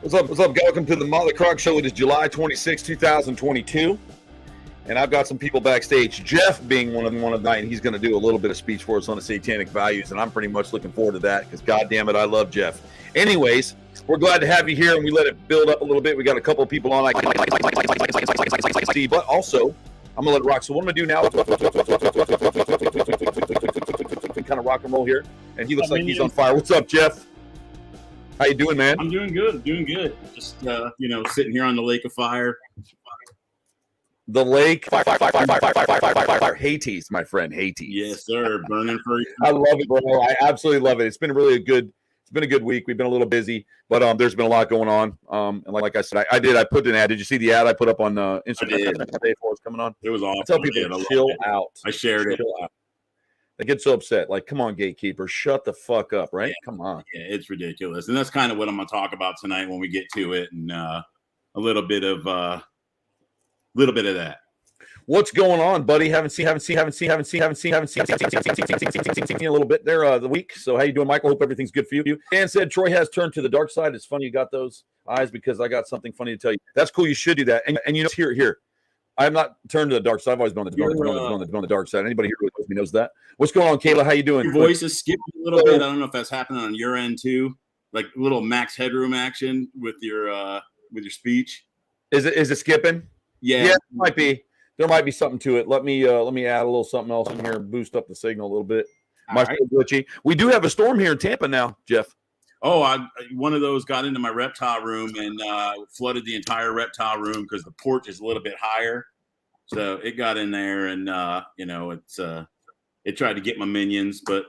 What's up? What's up? Welcome to the Mōtley Crōc Show. It is July 26, 2022. And I've got some people backstage. Jeff being one of the night, and he's going to do a little bit of speech for us on the satanic values, and I'm pretty much looking forward to that because, God damn it, I love Jeff. Anyways, we're glad to have you here, and we let it build up a little bit. We got a couple of people on, but also, I'm going to let it rock. So what I'm going to do now is kind of rock and roll here, and he looks like he's on fire. What's up, Jeff? How you doing, man? I'm doing good. Just sitting here on the lake of fire. The lake, fire, Hades, my friend, Hades. Yes, sir. Burning for you. I love it, bro. I absolutely love it. It's been a good week. We've been a little busy, but there's been a lot going on. And like I said, I put an ad. Did you see the ad I put up on Instagram today for us coming on? It was awesome. I tell people to chill out. I shared it. They get so upset. Like, come on, gatekeeper, shut the fuck up, right? Yeah. Come on. Yeah, it's ridiculous. And that's kind of what I'm going to talk about tonight when we get to it, and a little bit of that. What's going on, buddy? Haven't seen you a little bit there the week. So how you doing, Michael? Hope everything's good for you. Dan said Troy has turned to the dark side. It's funny you got those eyes because I got something funny to tell you. That's cool. You should do that. And you know, here. I'm not turned to the dark side. I've always been on the dark side. Anybody here with me knows that. What's going on, Kayla? How you doing? Your voice is skipping a little bit. I don't know if that's happening on your end too. Like a little Max Headroom action with your speech. Is it skipping? Yeah, it might be. There might be something to it. Let me add a little something else in here and boost up the signal a little bit. Glitchy. We do have a storm here in Tampa now, Jeff. Oh, one of those got into my reptile room and flooded the entire reptile room because the porch is a little bit higher. So it got in there and it tried to get my minions, but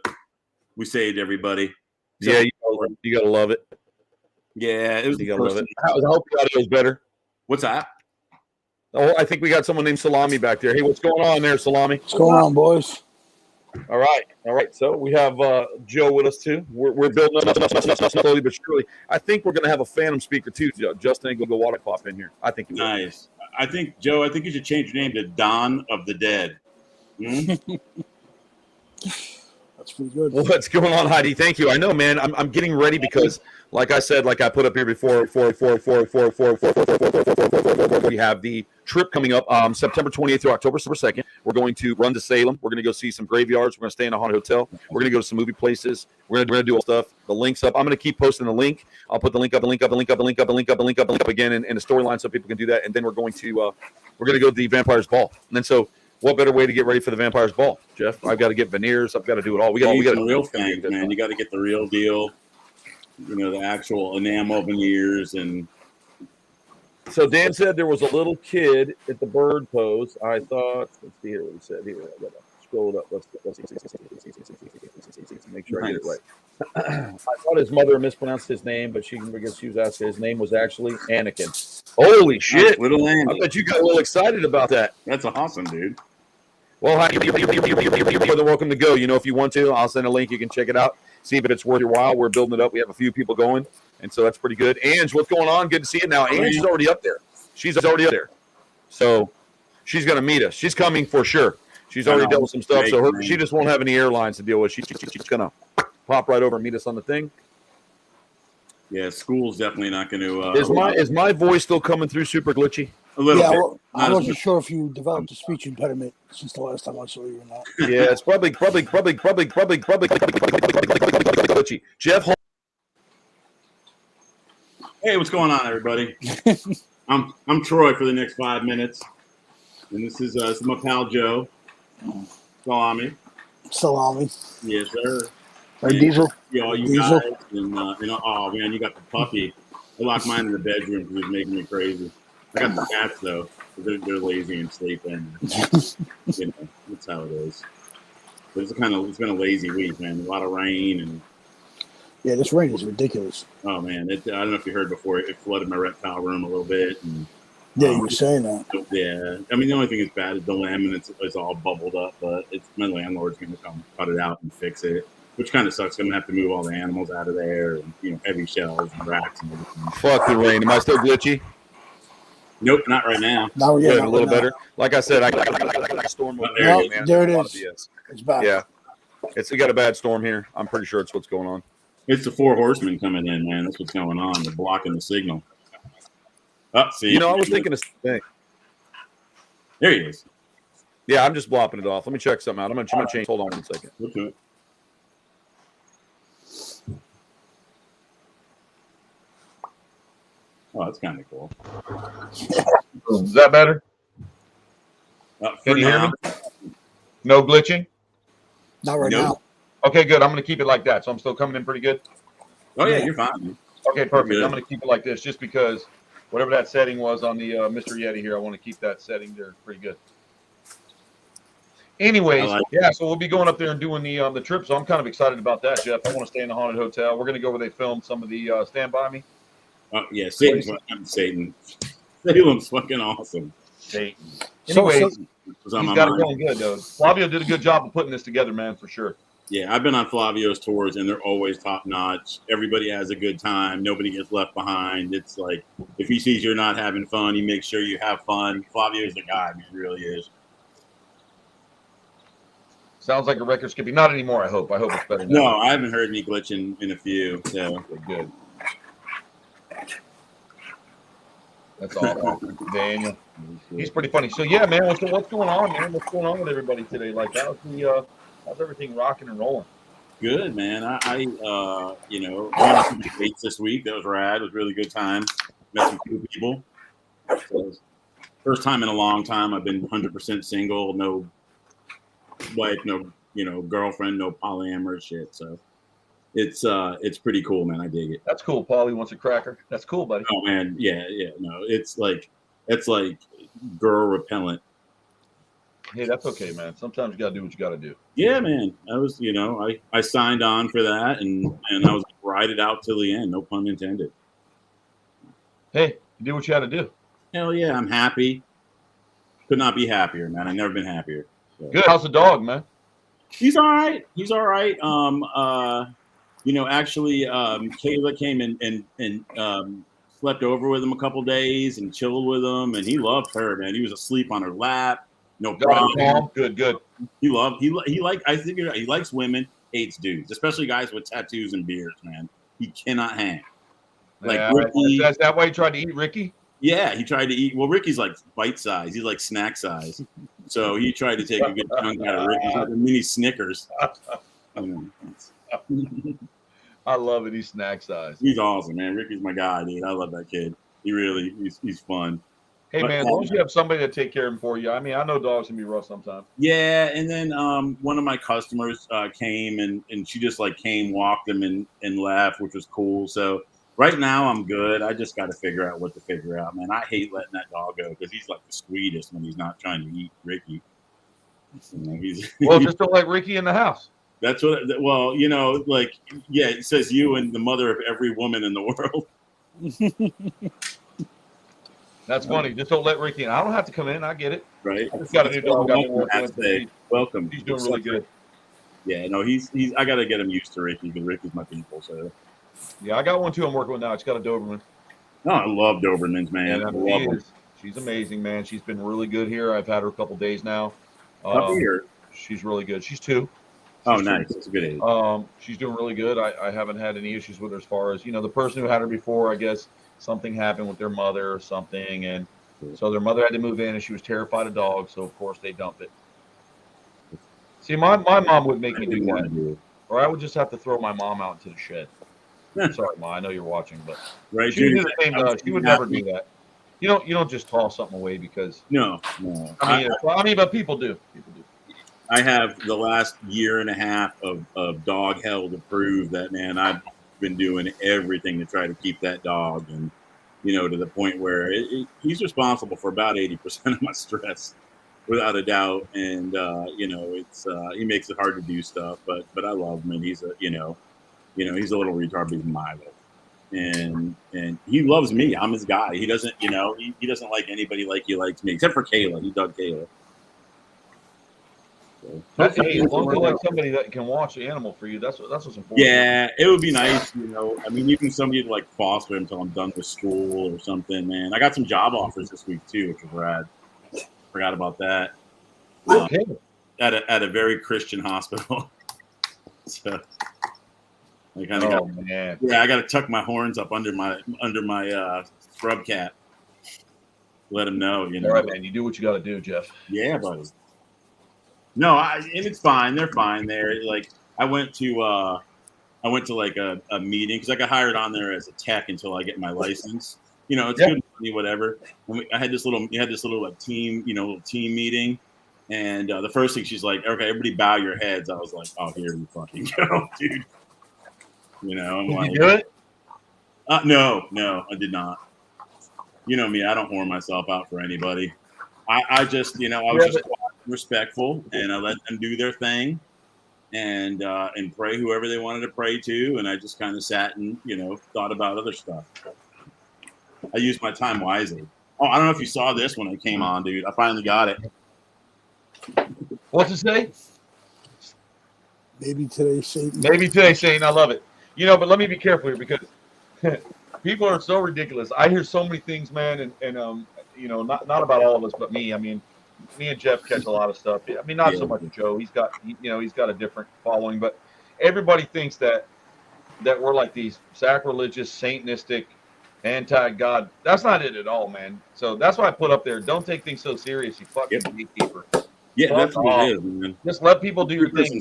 we saved everybody. So, yeah, you gotta love it. Yeah, it was. You gotta love it. I hope the audio's better. What's that? Oh, I think we got someone named Salami back there. Hey, what's going on there, Salami? What's going on, boys? All right. So we have Joe with us too. We're building up slowly but surely. I think we're going to have a phantom speaker too. Justin Igulada pop in here. I think he will. Nice. I think Joe. I think you should change your name to Dawn of the Dead. That's pretty good. What's going on, Heidi? Thank you. I know, man. I'm getting ready because, like I said, like I put up here before, we have the trip coming up September 28th through October 2nd. We're going to run to Salem. We're going to go see some graveyards. We're going to stay in a haunted hotel. We're going to go to some movie places. We're going to do all stuff. The link's up. I'm going to keep posting the link. I'll put the link up again in the storyline so people can do that. And then we're going to go to the Vampires Ball. And then so. What better way to get ready for the Vampires Ball, Jeff? I've got to get veneers. I've got to do it all. We got the real thing, man. You got to get the real deal. You know, the actual enamel veneers. And so Dan said there was a little kid at the bird pose. I thought. Let's see here what he said. Here, I got to scroll it up. Let's make sure I get it right. I thought his mother mispronounced his name, but she was asking. His name was actually Anakin. Holy shit! Little Andy. I bet you got a little excited about that. That's awesome, dude. Well, you're more than welcome to go. You know, if you want to, I'll send a link. You can check it out. See if it's worth your while. We're building it up. We have a few people going, and so that's pretty good. Ange, what's going on? Good to see you now. Ange is already up there. She's already up there. So she's going to meet us. She's coming for sure. She's already dealt with some stuff, so she just won't have any airlines to deal with. She's going to pop right over and meet us on the thing. Yeah, school's definitely not going to. Is my voice still coming through super glitchy? A little bit. Well, I wasn't sure if you developed a speech impediment since the last time I saw you or not. Yeah, it's probably glitchy. Jeff. Hey, what's going on, everybody? I'm Troy for the next 5 minutes, and this is my pal Joe. Salami. Yes, sir. Hey, Diesel. Yeah, all you Diesel. guys, and oh man, you got the puppy. I locked mine in the bedroom because he's making me crazy. I got the cats though. They're lazy and sleeping. That's how it is. But it's been a lazy week, man. A lot of rain and. Yeah, this rain is ridiculous. Oh man, I don't know if you heard before. It flooded my reptile room a little bit. And, yeah, you were saying that. Yeah, I mean the only thing that's bad is the laminates is all bubbled up, but my landlord's going to come cut it out and fix it. Which kind of sucks. I'm gonna have to move all the animals out of there, and heavy shelves and racks and everything. Fuck the rain. Am I still glitchy? Nope, not right now. Now we're getting a little better. Like I said, I got a storm over there. Man. There it is. It's back. Yeah, we got a bad storm here. I'm pretty sure it's what's going on. It's the four horsemen coming in, man. That's what's going on. They're blocking the signal. Oh, see. You know, I was thinking the same thing. There he is. Yeah, I'm just blopping it off. Let me check something out. I'm going to change. Hold on 1 second. Okay. Oh, that's kind of cool. Is that better? Can you hear me? No glitching? Not right Nope. now. Okay, good. I'm going to keep it like that. So I'm still coming in pretty good? Oh, yeah, you're fine. Okay, perfect. Good. I'm going to keep it like this just because whatever that setting was on the Mr. Yeti here, I want to keep that setting there pretty good. Anyways, yeah, so we'll be going up there and doing the trip. So I'm kind of excited about that, Jeff. I want to stay in the haunted hotel. We're going to go where they filmed some of the Stand By Me. Yeah, Satan's Satan. Salem's fucking awesome. Satan. So- Anyways, It's on he's my got it mind. going good, though. Flavio did a good job of putting this together, man, for sure. Yeah, I've been on Flavio's tours, and they're always top notch. Everybody has a good time. Nobody gets left behind. It's like if he sees you're not having fun, he makes sure you have fun. Flavio's the guy. Man, he really is. Sounds like a record skipping. Not anymore, I hope. I hope it's better now. No, I haven't heard any glitching in a few. So Okay, good. That's awesome. Daniel. He's pretty funny. So yeah, man, what's going on, man? What's going on with everybody today? Like, how's everything rocking and rolling? good, man. I you know, went on some dates this week. That was rad. It was a really good time. Met some cool people. So, first time in a long time. I've been 100% single. No wife, no girlfriend, no polyamorous shit. So it's pretty cool, man. I dig it. That's cool. Paulie wants a cracker. That's cool, buddy. Oh man, yeah. No, it's like girl repellent. Hey, that's okay, man. Sometimes you gotta do what you gotta do. Yeah, man. I was, I signed on for that, and I was ride it out till the end. No pun intended. Hey, you did what you had to do. Hell yeah, I'm happy. Could not be happier, man. I've never been happier. So. Good. How's the dog, man? He's all right. He's all right. Actually, Kayla came and slept over with him a couple days and chilled with him, and he loved her, man. He was asleep on her lap. No problem. Good. He likes women, hates dudes, especially guys with tattoos and beards, man. He cannot hang. Like yeah, Ricky, is that why you tried to eat Ricky? yeah, he tried to eat. Well, Ricky's like bite size. He's like snack size. So he tried to take a good chunk out of Ricky's like a mini Snickers. I love it. He's snack size. He's awesome, man. Ricky's my guy, dude. I love that kid. He's fun. Hey, man, as long as you have somebody to take care of him for you. I mean, I know dogs can be rough sometimes. Yeah, and then one of my customers came and she just like walked him and left, which was cool. So right now I'm good. I just got to figure out what to figure out, man. I hate letting that dog go because he's like the sweetest when he's not trying to eat Ricky. Well, just don't let Ricky in the house. That's what. Well, it says you and the mother of every woman in the world. That's funny. Just don't let Ricky in. I don't have to come in. I get it. Right. I just got a new dog. Welcome. He's doing really good. Yeah, no, he's. I got to get him used to Ricky because Ricky's my people. So. Yeah, I got one too. I'm working with now. It's got a Doberman. No, I love Dobermans, man. And she's amazing, man. She's been really good here. I've had her a couple days now. Here. She's really good. She's 2. Oh, nice. That's a good age. She's doing really good. I haven't had any issues with her as far as, the person who had her before, I guess something happened with their mother or something. And so their mother had to move in and she was terrified of dogs. So, of course, they dumped it. See, my mom would make me do that. Or I would just have to throw my mom out into the shed. Sorry, Ma. I know you're watching, but right, she would never do that. You don't just toss something away because no. I mean, but people do. I have the last year and a half of dog hell to prove that, man. I've been doing everything to try to keep that dog, and to the point where he's responsible for about 80% of my stress, without a doubt. And it's he makes it hard to do stuff, but I love him, and he's a he's a little retard, but he's Milo. And he loves me. I'm his guy. He doesn't, he doesn't like anybody like he likes me, except for Kayla. He dug Kayla. So, hey, as long as you like somebody that can watch the animal for you, that's what's important. Yeah, it would be nice, I mean, even somebody to like foster him until I'm done with school or something, man. I got some job offers this week too, which was rad. Forgot about that. Okay. At a very Christian hospital. So. I kind of Oh got, man. yeah, I got to tuck my horns up under my scrub cap. Let them know, you know. All right, man. You do what you got to do, Jeff. Yeah, buddy. No, and it's fine. They're fine there. Like I went to like a meeting because I got hired on there as a tech until I get my license. You know, it's Yeah. good money, whatever. And we had this little like team, little team meeting. And the first thing she's like, okay, everybody bow your heads. I was like, oh, here we fucking go, dude. You know, I'm Did like, you do it? no, I did not. You know me, I don't whore myself out for anybody. I just, I was just respectful, and I let them do their thing, and pray whoever they wanted to pray to, and I just kind of sat and thought about other stuff. I used my time wisely. Oh, I don't know if you saw this when I came on, dude. I finally got it. What's it say? Maybe today, Satan. Maybe today, Shane. I love it. But let me be careful here because people are so ridiculous. I hear so many things, man, and not about all of us, but me. I mean, me and Jeff catch a lot of stuff. I mean, not so much Joe. He's got a different following, but everybody thinks that we're like these sacrilegious, Satanistic, anti-God. That's not it at all, man. So that's why I put up there. Don't take things so serious, you fucking gatekeeper. Yeah, that's what it is, man. Just let people do your thing.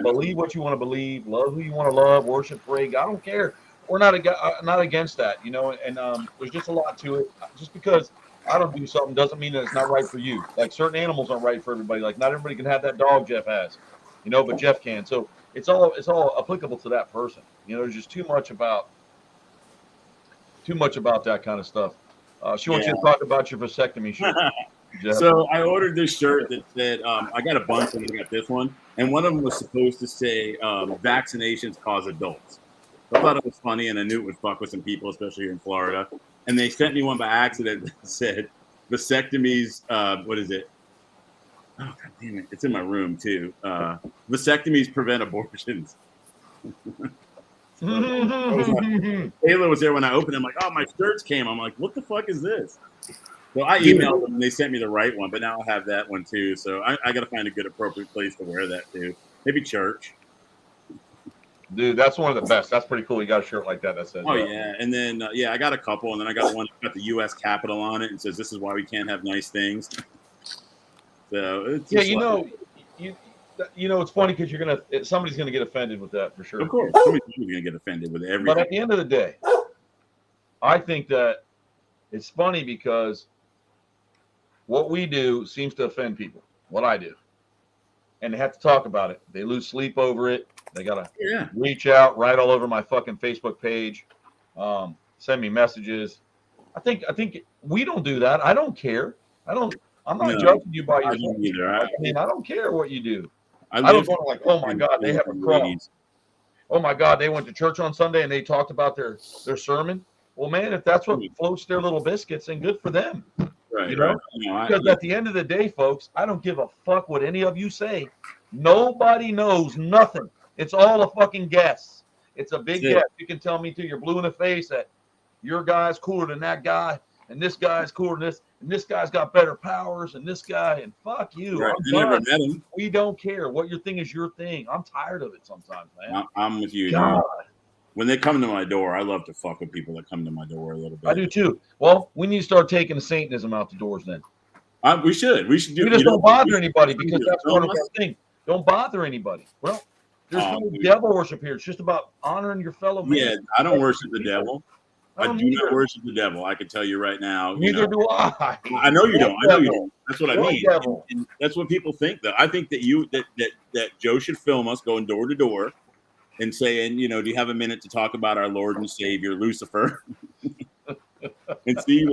Believe what you want to believe. Love who you want to love. Worship, pray. I don't care. We're not against that, And there's just a lot to it. Just because I don't do something doesn't mean that it's not right for you. Like certain animals aren't right for everybody. Like not everybody can have that dog Jeff has, but Jeff can. So it's all applicable to that person. There's just too much about that kind of stuff. She wants you to talk about your vasectomy shirt. So I ordered this shirt that said, I got a bunch and I got this one. And one of them was supposed to say, vaccinations cause adults. I thought it was funny and I knew it would fuck with some people, especially here in Florida. And they sent me one by accident that said, vasectomies, what is it? Oh, God damn it. It's in my room too. Vasectomies prevent abortions. Taylor was there when I opened it. I'm like, oh, my shirts came. I'm like, what the fuck is this? So I emailed them and they sent me the right one, but now I have that one too. So I got to find a good, appropriate place to wear that too. Maybe church. Dude, that's one of the best. That's pretty cool. You got a shirt like that says. Oh yeah, and then I got a couple, and then I got one that got the U.S. Capitol on it and says, "This is why we can't have nice things." So it's it's funny because somebody's gonna get offended with that for sure. Of course, somebody's gonna get offended with everything. But at the end of the day, I think that it's funny because what we do seems to offend people. What I do, and they have to talk about it. They lose sleep over it. They gotta reach out, write all over my fucking Facebook page, send me messages. I think we don't do that. I don't care. I'm not judging you by your. I don't care what you do. I don't go like, oh my God, they have a cross. Oh my God, they went to church on Sunday and they talked about their sermon. Well, man, if that's what floats their little biscuits, then good for them. Right. Because at the end of the day, folks, I don't give a fuck what any of you say. Nobody knows nothing. It's all a fucking guess. It's a big guess. You can tell me till you're blue in the face that your guy's cooler than that guy, and this guy's cooler than this, and this guy's got better powers, and this guy, and fuck you. Right. Never met him. We don't care. What your thing is your thing. I'm tired of it sometimes, man. I'm with you. God. When they come to my door, I love to fuck with people that come to my door a little bit. I do too. Well, we need to start taking the Satanism out the doors then. We should. We should do. We just don't bother anybody because that's part of our thing. Don't bother anybody. Well, there's no devil worship here. It's just about honoring your fellow man. Yeah, I don't worship the devil. I do not worship the devil. I can tell you right now. Neither do I. I know you don't. I know you don't. That's what I mean. And that's what people think, though. I think that that Joe should film us going door to door and saying, do you have a minute to talk about our Lord and Savior, Lucifer? And see,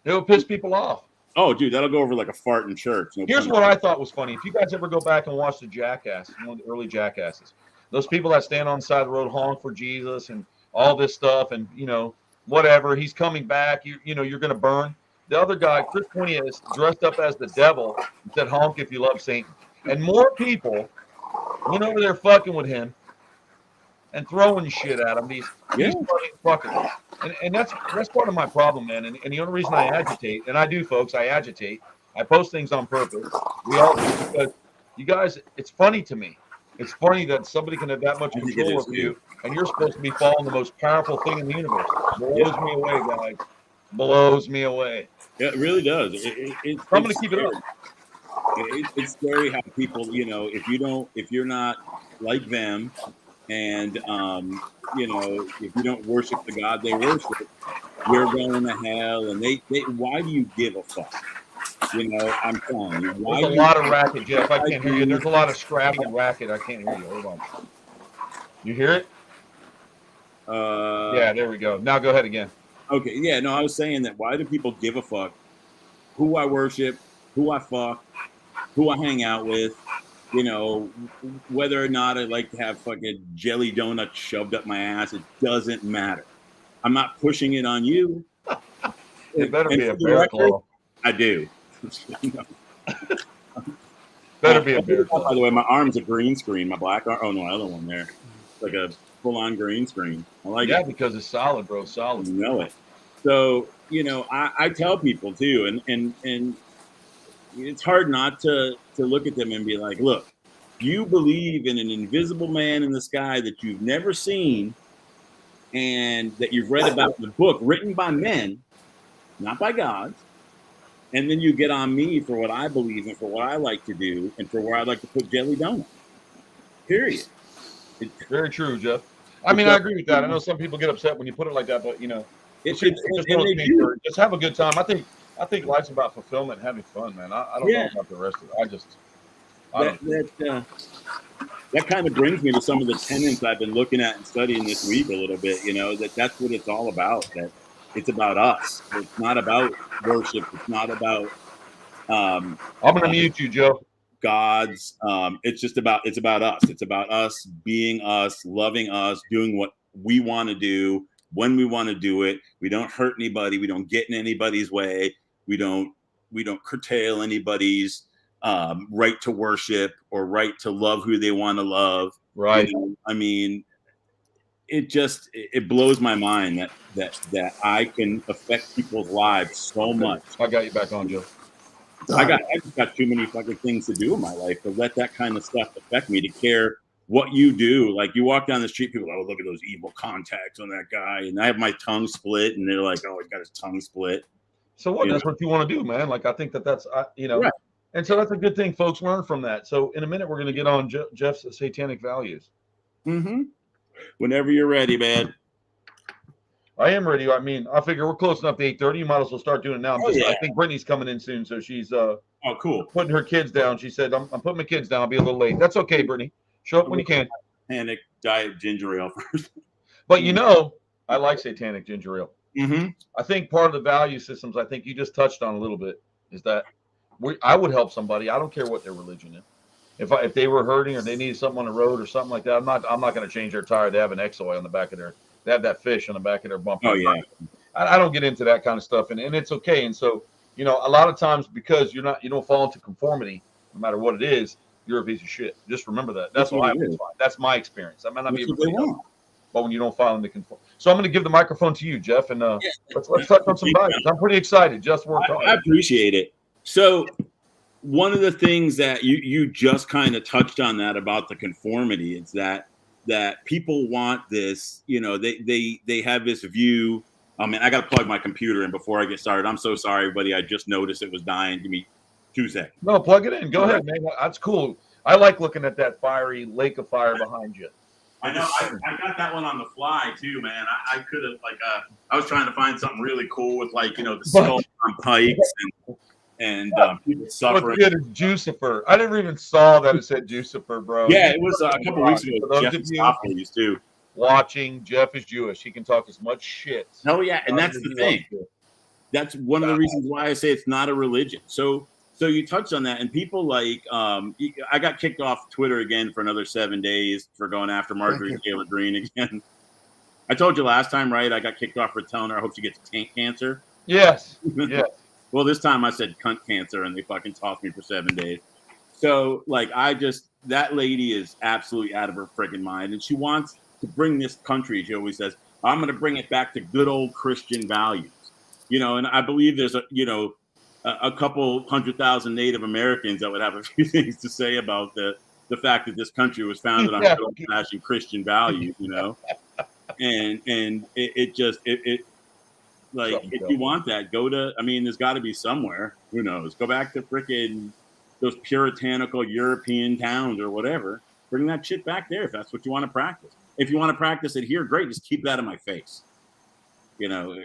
it'll piss people off. Oh, dude, that'll go over like a fart in church. Here's what I thought was funny. If you guys ever go back and watch the Jackass, the early Jackasses, those people that stand on the side of the road, honk for Jesus and all this stuff, and whatever, he's coming back. You're going to burn. The other guy, Chris Pontius, dressed up as the devil and said, "Honk if you love Satan." And more people went over there fucking with him and throwing shit at him. These fuckers. And that's part of my problem, man. And the only reason I agitate, and I do, folks, I agitate. I post things on purpose. We all do, because you guys, it's funny to me. It's funny that somebody can have that much I think it control is, of you, and you're supposed to be following the most powerful thing in the universe. Blows me away, guys. Blows me away. It really does. I'm going to keep it up. It's scary how people, if you're not like them, and if you don't worship the God they worship, you're going to hell. And why do you give a fuck? I'm telling you, why? There's a lot of racket, Jeff. I can't hear you. There's a lot of scrappy racket. I can't hear you. Hold on. You hear it? Yeah, there we go. Now go ahead again. Okay, yeah, no, I was saying that. Why do people give a fuck who I worship, who I fuck, who I hang out with? Whether or not I like to have fucking jelly donuts shoved up my ass, it doesn't matter. I'm not pushing it on you. It better be a bear claw. I do. Better be a bear claw. By the way, my arm's a green screen. My black arm. Oh no, other one there. It's like a full-on green screen. I like it. Yeah, because it's solid, bro. Solid. You know it. So I tell people too, and it's hard not to look at them and be like, look, you believe in an invisible man in the sky that you've never seen, and that you've read about in the book written by men, not by gods. And then you get on me for what I believe in, for what I like to do, and for where I like to put jelly donuts. Period. Very true, Jeff. I mean, I agree with that. I know some people get upset when you put it like that, but just have a good time. I think life's about fulfillment and having fun, man. I don't know about the rest of it. That kind of brings me to some of the tenets I've been looking at and studying this week a little bit. That's what it's all about. That it's about us. It's not about worship. It's not about. I'm going to mute you, Joe. Gods. It's about us. It's about us being us, loving us, doing what we want to do when we want to do it. We don't hurt anybody. We don't get in anybody's way. We don't curtail anybody's right to worship or right to love who they want to love. Right. I mean, it blows my mind that I can affect people's lives so much. I got you back on, Joe. I just got too many fucking things to do in my life to let that kind of stuff affect me, to care what you do. Like, you walk down the street, people are like, oh, look at those evil contacts on that guy. And I have my tongue split, and they're like, oh, he's got his tongue split. So what? That's what you want to do, man. Like, I think that's right. And so that's a good thing, folks. Learn from that. So in a minute, we're going to get on Jeff's satanic values. Mm-hmm. Whenever you're ready, man. I am ready. I mean, I figure we're close enough to 8:30. You might as well start doing it now. I think Brittany's coming in soon, so she's cool, putting her kids down. She said, I'm putting my kids down. I'll be a little late. That's okay, Brittany. Show up when you can. Satanic diet ginger ale first. But I like satanic ginger ale. Mm-hmm. I think part of the value systems, I think you just touched on a little bit, is that I would help somebody. I don't care what their religion is. If they were hurting or they needed something on the road or something like that, I'm not going to change their tire. They have an XOI on the back of they have that fish on the back of their bumper. Oh yeah. I don't get into that kind of stuff, and it's okay. And so, a lot of times, because you don't fall into conformity, no matter what it is, you're a piece of shit. Just remember that. That's why that's my experience. I might not be everybody else, but when you don't fall into conformity. So I'm going to give the microphone to you, Jeff, and let's touch on some values. I'm pretty excited. Just worked hard. I appreciate it. So one of the things that you just kind of touched on that about the conformity is that people want this, they have this view. I mean, I got to plug my computer in before I get started. I'm so sorry, everybody. I just noticed it was dying. Give me 2 seconds. No, plug it in. Go ahead, man. That's cool. I like looking at that fiery lake of fire behind you. I know. I got that one on the fly too, man. I could have I was trying to find something really cool with the skull on pikes and people suffering. What's good is Jucifer. I never even saw that it said Jucifer, bro. Yeah, it was a couple weeks ago. Jeff used too. Watching, Jeff is Jewish. He can talk as much shit. Oh yeah, and that's the thing. That's one of the reasons why I say it's not a religion. So you touched on that, and people I got kicked off Twitter again for another 7 days for going after Marjorie Taylor Greene again. I told you last time, right? I got kicked off for telling her I hope she gets cancer. Yes. Yes. Well, this time I said cunt cancer, and they fucking tossed me for 7 days. So that lady is absolutely out of her freaking mind, and she wants to bring this country. She always says, "I'm going to bring it back to good old Christian values." And I believe there's a couple 100,000 Native Americans that would have a few things to say about the the fact that this country was founded on old-fashioned Christian values, you know, and it just like if you want that, go to. I mean, there's got to be somewhere. Who knows? Go back to frickin' those puritanical European towns or whatever. Bring that shit back there if that's what you want to practice. If you want to practice it here, great. Just keep that in my face. You know.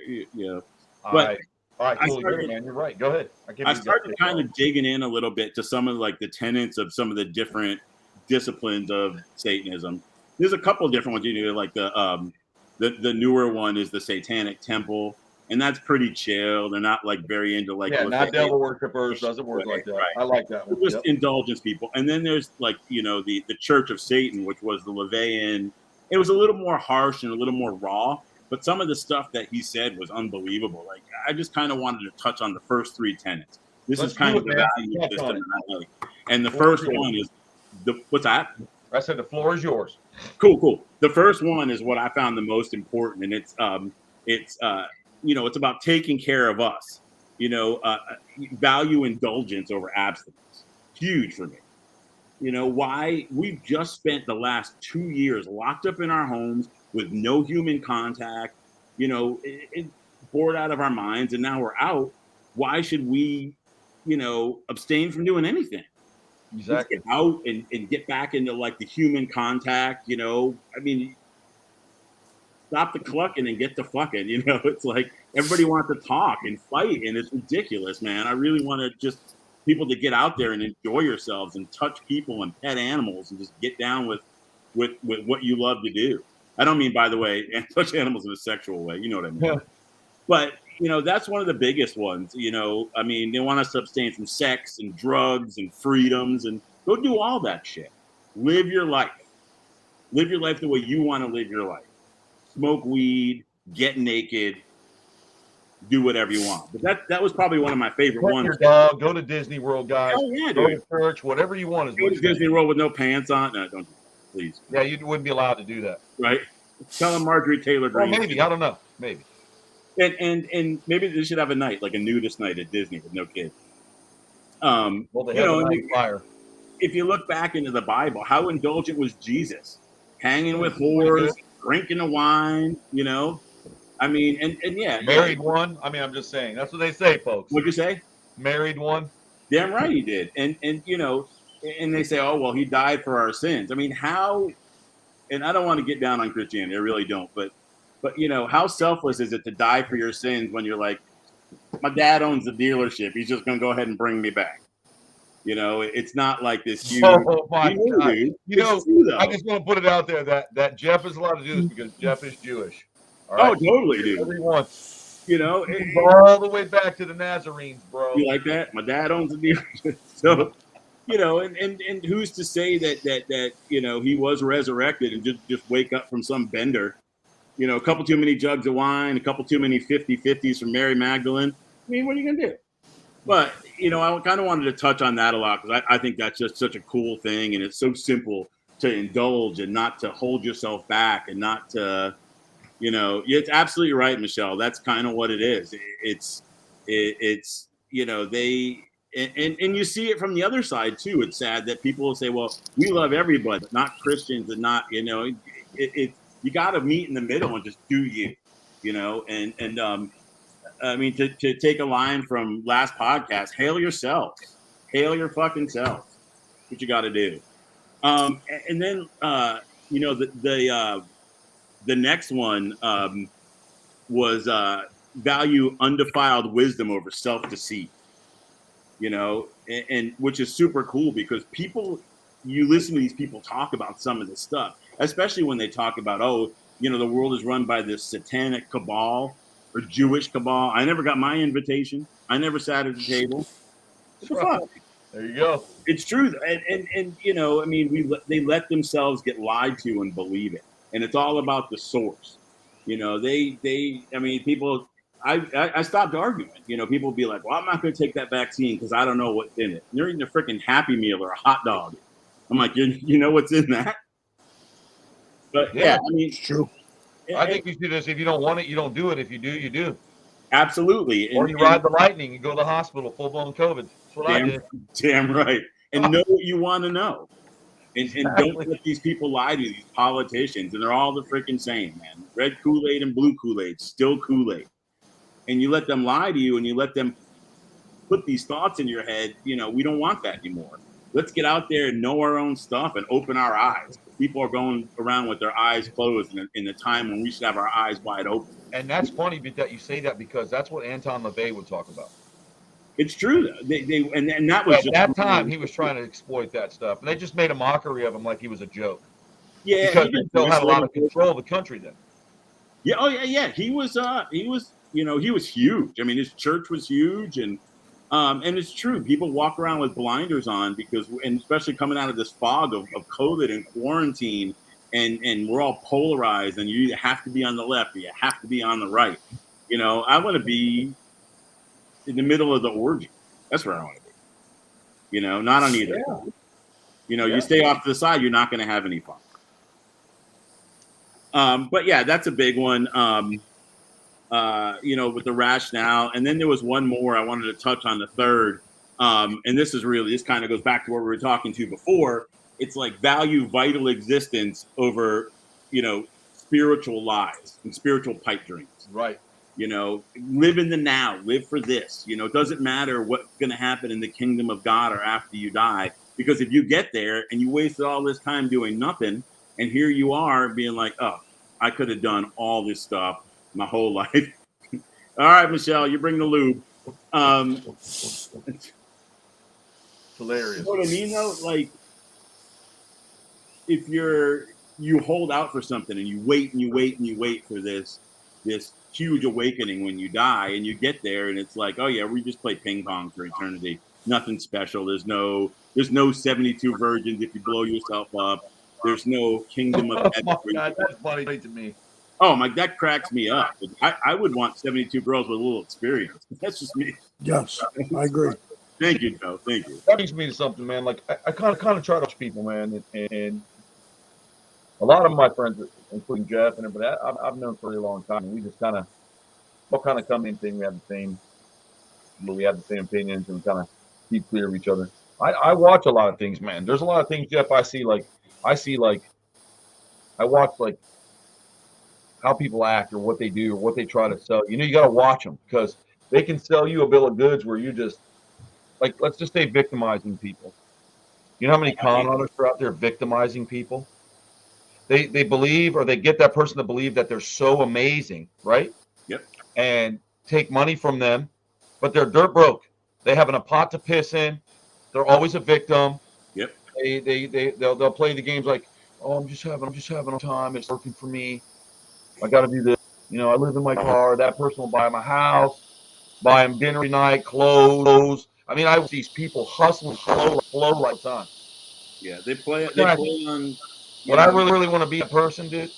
But all right, cool. Man, you're right. Go ahead. I started kind of digging in a little bit to some of like the tenets of some of the different disciplines of Satanism. There's a couple different ones. You know, like the newer one is the Satanic Temple, and that's pretty chill. They're not like very into like not devil worshippers. Doesn't work like that. Right. I like that one. Just indulgence people. And then there's like the Church of Satan, which was the Levian. It was a little more harsh and a little more raw. But some of the stuff that he said was unbelievable. Like, I just kind of wanted to touch on the first three tenets. This is kind of the value system. And the first one is what's that? I said the floor is yours. Cool. The first one is what I found the most important, and it's about taking care of us. Value indulgence over abstinence. Huge for me. Why we've just spent the last 2 years locked up in our homes with no human contact, bored out of our minds, and now we're out. Why should we, abstain from doing anything? Exactly. Let's get out and get back into like the human contact. I mean, stop the clucking and get the fucking. It's like everybody wants to talk and fight, and it's ridiculous, man. I really want to just people to get out there and enjoy yourselves and touch people and pet animals and just get down with what you love to do. I don't mean, by the way, touch animals in a sexual way. You know what I mean? Yeah. But, that's one of the biggest ones. I mean, they want us to abstain from sex and drugs and freedoms and go do all that shit. Live your life. Live your life the way you want to live your life. Smoke weed, get naked, do whatever you want. But that was probably one of my favorite ones. Your dog, go to Disney World, guys. Oh, yeah, go to church, whatever you want. Go to Disney World with no pants on. No, don't. Please. Yeah, you wouldn't be allowed to do that. Right. Tell them Marjorie Taylor Greene. Well, maybe. I don't know. Maybe. And maybe they should have a night, like a nudist night at Disney with no kids. Well, they have a night fire. If you look back into the Bible, how indulgent was Jesus? Hanging with whores, drinking the wine, I mean, and yeah. Married one. I mean, I'm just saying. That's what they say, folks. What'd you say? Married one. Damn right he did. And and they say, oh, well, he died for our sins. I mean, how, and I don't want to get down on Christianity. I really don't. But how selfless is it to die for your sins when you're like, my dad owns the dealership. He's just going to go ahead and bring me back. It's not like this huge. Oh, my God. I just want to put it out there that Jeff is allowed to do this because Jeff is Jewish. All right? Oh, totally, dude. Everyone. All the way back to the Nazarenes, bro. You like that? My dad owns the dealership. So, and who's to say that he was resurrected and just wake up from some bender, a couple too many jugs of wine, a couple too many 50-50s from Mary Magdalene. I mean, what are you going to do? But, I kind of wanted to touch on that a lot because I think that's just such a cool thing. And it's so simple to indulge and not to hold yourself back and not to, it's absolutely right, Michelle. That's kind of what it is. It's they, and you see it from the other side too. It's sad that people will say, well, we love everybody, but not Christians and not, you got to meet in the middle and just do you, I mean, to take a line from last podcast, hail yourselves, hail your fucking selves. What you got to do. And then, the next one was value undefiled wisdom over self-deceit. And which is super cool because you listen to these people talk about some of this stuff, especially when they talk about, the world is run by this satanic cabal or Jewish cabal. I never got my invitation. I never sat at the table. What the fuck? There you go. It's true. And they let themselves get lied to and believe it. And it's all about the source. People, I stopped arguing. People be like, well, I'm not going to take that vaccine because I don't know what's in it. And they're eating a freaking Happy Meal or a hot dog. I'm like, you know what's in that? But yeah, I mean, it's true. I think you should just, if you don't want it, you don't do it. If you do, you do. Absolutely. Or you ride the lightning and go to the hospital, full-blown COVID. That's what I did. Damn right. And know what you want to know. And don't let these people lie to you, these politicians, and they're all the freaking same, man. Red Kool-Aid and blue Kool-Aid, still Kool-Aid. And you let them lie to you, and you let them put these thoughts in your head. We don't want that anymore. Let's get out there and know our own stuff and open our eyes. People are going around with their eyes closed in a time when we should have our eyes wide open. And that's funny that you say that, because that's what Anton LaVey would talk about. It's true, though. And that was at that time he was trying to exploit that stuff, and they just made a mockery of him like he was a joke. Yeah, because they still had a lot of control of the country then. Yeah, oh yeah. He was huge. I mean, his church was huge, and it's true. People walk around with blinders on and especially coming out of this fog of COVID and quarantine, and we're all polarized, and you either have to be on the left or you have to be on the right. I want to be in the middle of the orgy. That's where I want to be. Not on either. Yeah. You stay off to the side, you're not going to have any fun. But yeah, that's a big one. With the rationale. And then there was one more I wanted to touch on, the third. And this kind of goes back to what we were talking to before. It's like value vital existence over, spiritual lies and spiritual pipe dreams. Right. Live in the now, live for this. It doesn't matter what's going to happen in the kingdom of God or after you die, because if you get there and you wasted all this time doing nothing, and here you are being like, oh, I could have done all this stuff my whole life. All right, Michelle, you bring the lube. Hilarious. You know what I mean, though? Like, if you hold out for something and you wait and you wait and you wait for this huge awakening when you die, and you get there and it's like, oh yeah, we just play ping pong for eternity. Nothing special. There's no 72 virgins if you blow yourself up. There's no kingdom of heaven. Oh my God, that's funny to me. Oh my, that cracks me up. I would want 72 girls with a little experience. That's just me. Yes, I agree. Thank you, Joe. Thank you. That brings me to something, man. Like I kind of try to watch people, man, and a lot of my friends, including Jeff and everybody, I've known for a long time. And we just kind of come in thing. We have the same opinions, and we kind of keep clear of each other. I watch a lot of things, man. There's a lot of things, Jeff. I watch like how people act or what they do or what they try to sell. You got to watch them, because they can sell you a bill of goods where you just, like, let's just say victimizing people. You know how many con artists are out there victimizing people? They believe, or they get that person to believe that they're so amazing, right? Yep. And take money from them, but they're dirt broke. They haven't a pot to piss in. They're always a victim. Yep. They'll play the games like, oh, I'm just having a time. It's working for me. I got to do this. I live in my car. That person will buy my house, buy them dinner every night, clothes. I mean, I see these people hustling, flow like that. Yeah, they play on. But I really want to be a person, dude.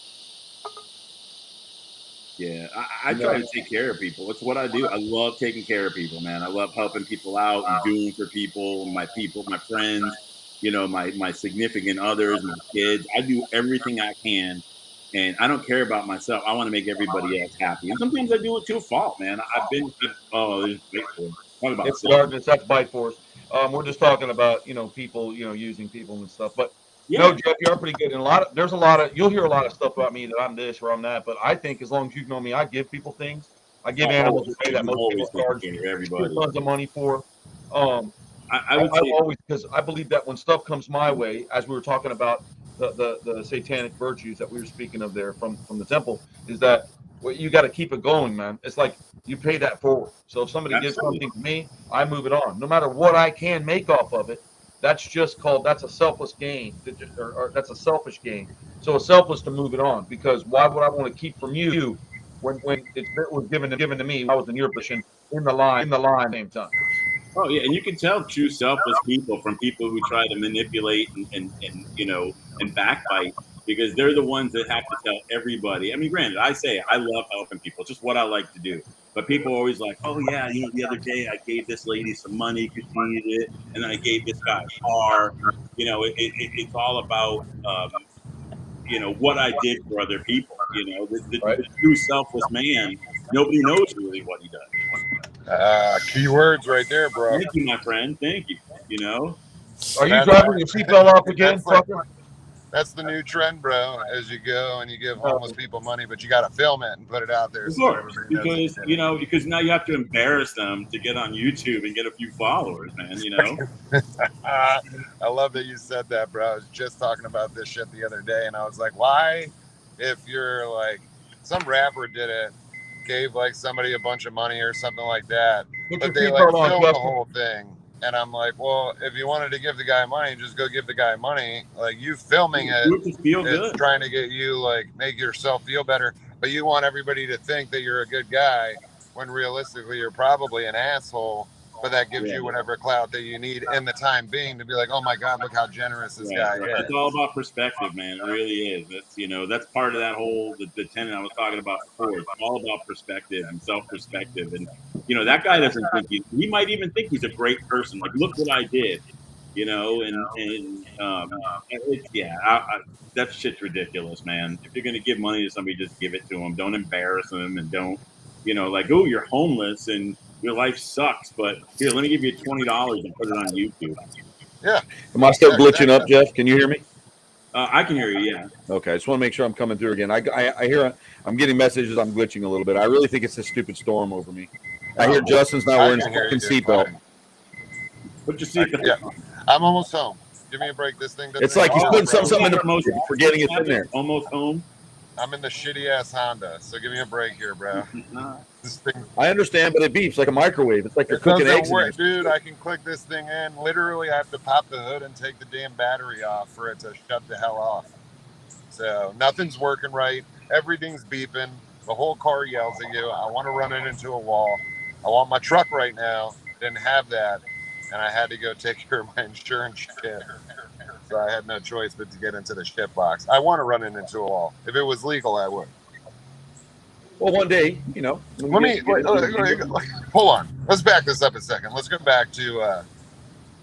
Yeah, I try to take care of people. It's what I do. I love taking care of people, man. I love helping people out and doing for people, my friends, my significant others, my kids. I do everything I can, and I don't care about myself. I want to make everybody else happy. And sometimes I do it to a fault, man. It's darkness. That's Bite Force. We're just talking about, people, using people and stuff. But no, Jeff, you're pretty good. And you'll hear a lot of stuff about me that I'm this or I'm that. But I think as long as you know me, I give people things. I give animals away that most people charge tons of money for. I would always, because I believe that when stuff comes my way, as we were talking about the satanic virtues that we were speaking of there from the temple, is that you got to keep it going, man. It's like you pay that forward. So if somebody gives something to me, I move it on. No matter what I can make off of it, that's a selfless gain, or that's a selfish gain. So it's selfless to move it on, because why would I want to keep from you when it was given to me? I was in your position in the line at the same time. Oh yeah, and you can tell true selfless people from people who try to manipulate and backbite, because they're the ones that have to tell everybody. I mean, granted, I say I love helping people, it's just what I like to do. But people are always like, oh yeah, the other day I gave this lady some money because she needed it, and then I gave this guy a car. It's all about what I did for other people. The true selfless man, nobody knows really what he does. Key words right there, bro. Thank you, my friend. Thank you. Are you That's- driving your seatbelt off again, that's like- fucker? That's the new trend, bro. As you go and you give homeless people money, but you got to film it and put it out there. Of so course, everybody knows because that you did it. because now you have to embarrass them to get on YouTube and get a few followers, man. I love that you said that, bro. I was just talking about this shit the other day, and I was like, why, if you're like, some rapper did it, gave like somebody a bunch of money or something like that, Put but your they like seatbelt on, filmed the Justin. whole thing. And I'm like, well, if you wanted to give the guy money, just go give the guy money. Like, you filming it, Do it to feel it's good. trying to get you, like, make yourself feel better. But you want everybody to think that you're a good guy when realistically you're probably an asshole. But that gives you whatever clout that you need in the time being to be like, oh my God, look how generous this guy is. It's all about perspective, man. It really is. That's part of that whole the tenet I was talking about before. It's all about perspective and self-perspective. And that guy doesn't think he might even think he's a great person. Like, look what I did. That shit's ridiculous, man. If you're gonna give money to somebody, just give it to them. Don't embarrass them, and don't, like, oh, you're homeless and your life sucks, but here, let me give you $20 and put it on YouTube. Yeah. Am I still glitching up, Jeff? Can you hear me? I can hear you. Yeah. Okay, I just want to make sure I'm coming through again. I hear I'm getting messages. I'm glitching a little bit. I really think it's a stupid storm over me. I hear Justin's not wearing a fucking seatbelt. Put your seatbelt. Yeah. I'm almost home. Give me a break. This thing doesn't. It's like he's putting something in the forgetting it's in there. Almost home. I'm in the shitty ass Honda, so give me a break here, bro. This thing. I understand, but it beeps like a microwave. It's like you're cooking eggs. Dude, I can click this thing in. Literally, I have to pop the hood and take the damn battery off for it to shut the hell off. So nothing's working right. Everything's beeping. The whole car yells at you. I want to run it into a wall. I want my truck right now. Didn't have that, and I had to go take care of my insurance shit. So I had no choice but to get into the shit box. I want to run it into a wall. If it was legal, I would. Well, one day, hold on. Let's back this up a second. Let's go back to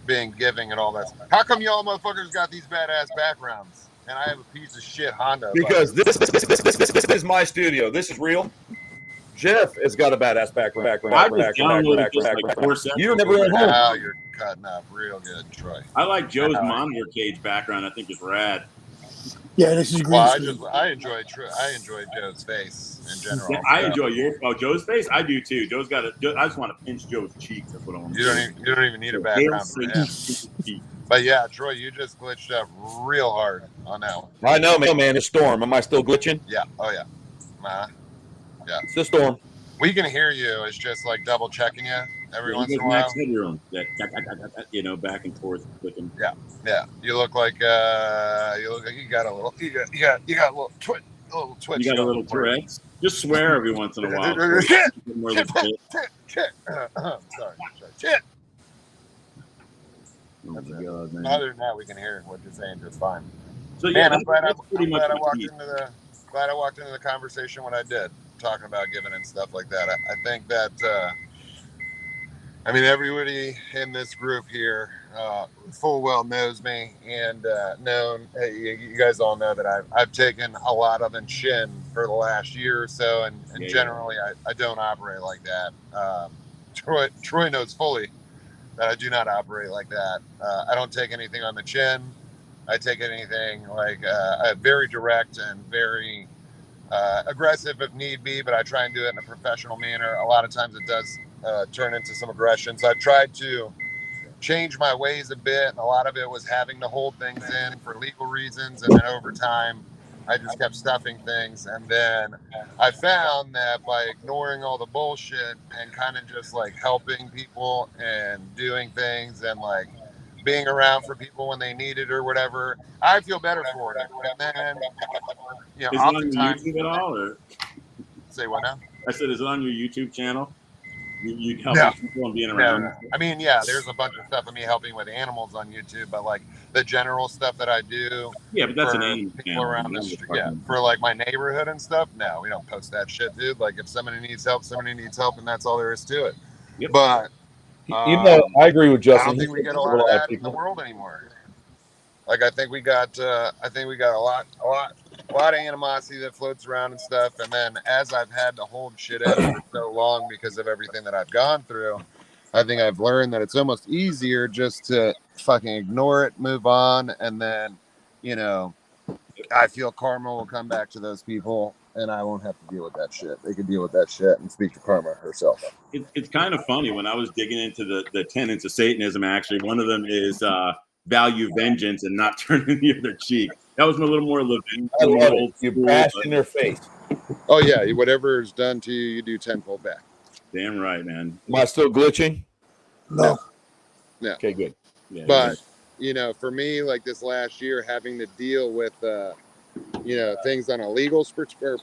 being giving and all that. How come y'all motherfuckers got these badass backgrounds? And I have a piece of shit Honda. Because this is my studio. This is real. Jeff has got a badass background. You never went home. Now you're cutting up real good, Troy. I like Joe's monitor cage background. I think it's rad. Yeah, this is green. Well, I enjoy Joe's face in general. Yeah, I enjoy Joe's face. I do too. Joe's got I just want to pinch Joe's cheeks. That's what I want. You don't even need a background for him. But yeah, Troy, you just glitched up real hard on that one. I know, man. It's storm. Am I still glitching? Yeah. Oh yeah. Yeah. It's the storm. We can hear you. It's just like double checking you every once in a while. Max headroom. Back and forth clicking. Yeah. You look like you got a little. You got a little twitch. You got a little Tourette's. Just swear every once in a while. Shit. Shit. Oh my God, man. Other than that, we can hear what you're saying just fine. So yeah, I'm glad I walked it. into the conversation when I did, talking about giving and stuff like that. I think that everybody in this group here full well knows me and you guys all know that I've taken a lot of chin for the last year or so, and generally I don't operate like that. Troy knows fully that I do not operate like that. I don't take anything on the chin. I take anything like very direct and very aggressive if need be, but I try and do it in a professional manner. A lot of times it does turn into some aggression. So I've tried to change my ways a bit, and a lot of it was having to hold things in for legal reasons, and then over time I just kept stuffing things. And then I found that by ignoring all the bullshit and kind of just like helping people and doing things and like being around for people when they need it or whatever, I feel better for it. And then, is it on your YouTube at all? Or? Say what now? I said, is it on your YouTube channel? You help people and being around. No. I mean, yeah, there's a bunch of stuff of me helping with animals on YouTube, but like the general stuff that I do. Yeah, but that's an animal people around the street. Yeah, for like my neighborhood and stuff. No, we don't post that shit, dude. Like if somebody needs help, and that's all there is to it. Yep. But I agree with Justin. I don't think we get a lot of that in the world anymore. Like I think we got a lot of animosity that floats around and stuff. And then as I've had to hold shit in for so long because of everything that I've gone through, I think I've learned that it's almost easier just to fucking ignore it, move on, and then, you know, I feel karma will come back to those people, and I won't have to deal with that shit. They can deal with that shit and speak to karma herself. It's kind of funny when I was digging into the tenets of Satanism. Actually, one of them is value vengeance and not turning the other cheek. That was a little more Levitical, I love old it. You school, bash but in their face. Oh yeah, whatever is done to you, you do tenfold back. damn right, man. Am I still glitching? No. Okay, good. Yeah, But you know, for me, like this last year, having to deal with you know, things on a legal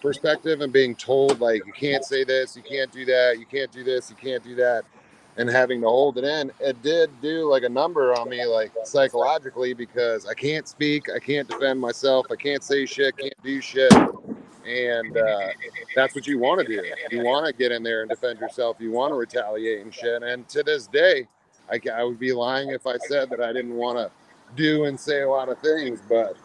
perspective and being told like you can't say this, you can't do that, you can't do this, you can't do that, and having to hold it in, it did do like a number on me, like psychologically, because I can't speak, I can't defend myself, I can't say shit, can't do shit, and that's what you want to do. You want to get in there and defend yourself. You want to retaliate and shit. And to this day, I would be lying if I said that I didn't want to do and say a lot of things, but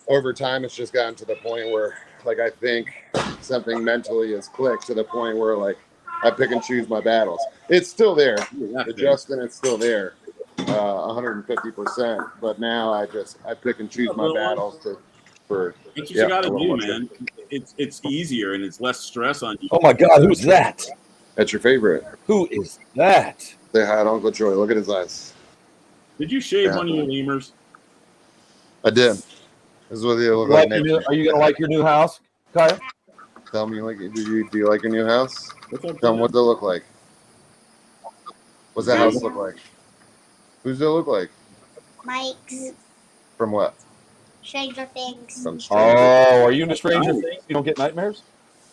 over time it's just gotten to the point where like I think something mentally has clicked to the point where like I pick and choose my battles. It's still there. The Justin, it's still there, 150%. But now I pick and choose my battles for that's what you got to do, man. It's easier and it's less stress on you. Oh my God, who's that? That's your favorite. Who is that? Say hi to Uncle Troy. Look at his eyes. Did you shave one of your lemurs? I did. This is what they look like. Are you gonna like your new house, Kyle? Tell me, like, do you like your new house? What's up, Tell me what they look like. What's that house look like? Who's it look like? Mike's From what? Stranger Things. From Stranger. Oh, are you into Stranger Things? You don't get nightmares?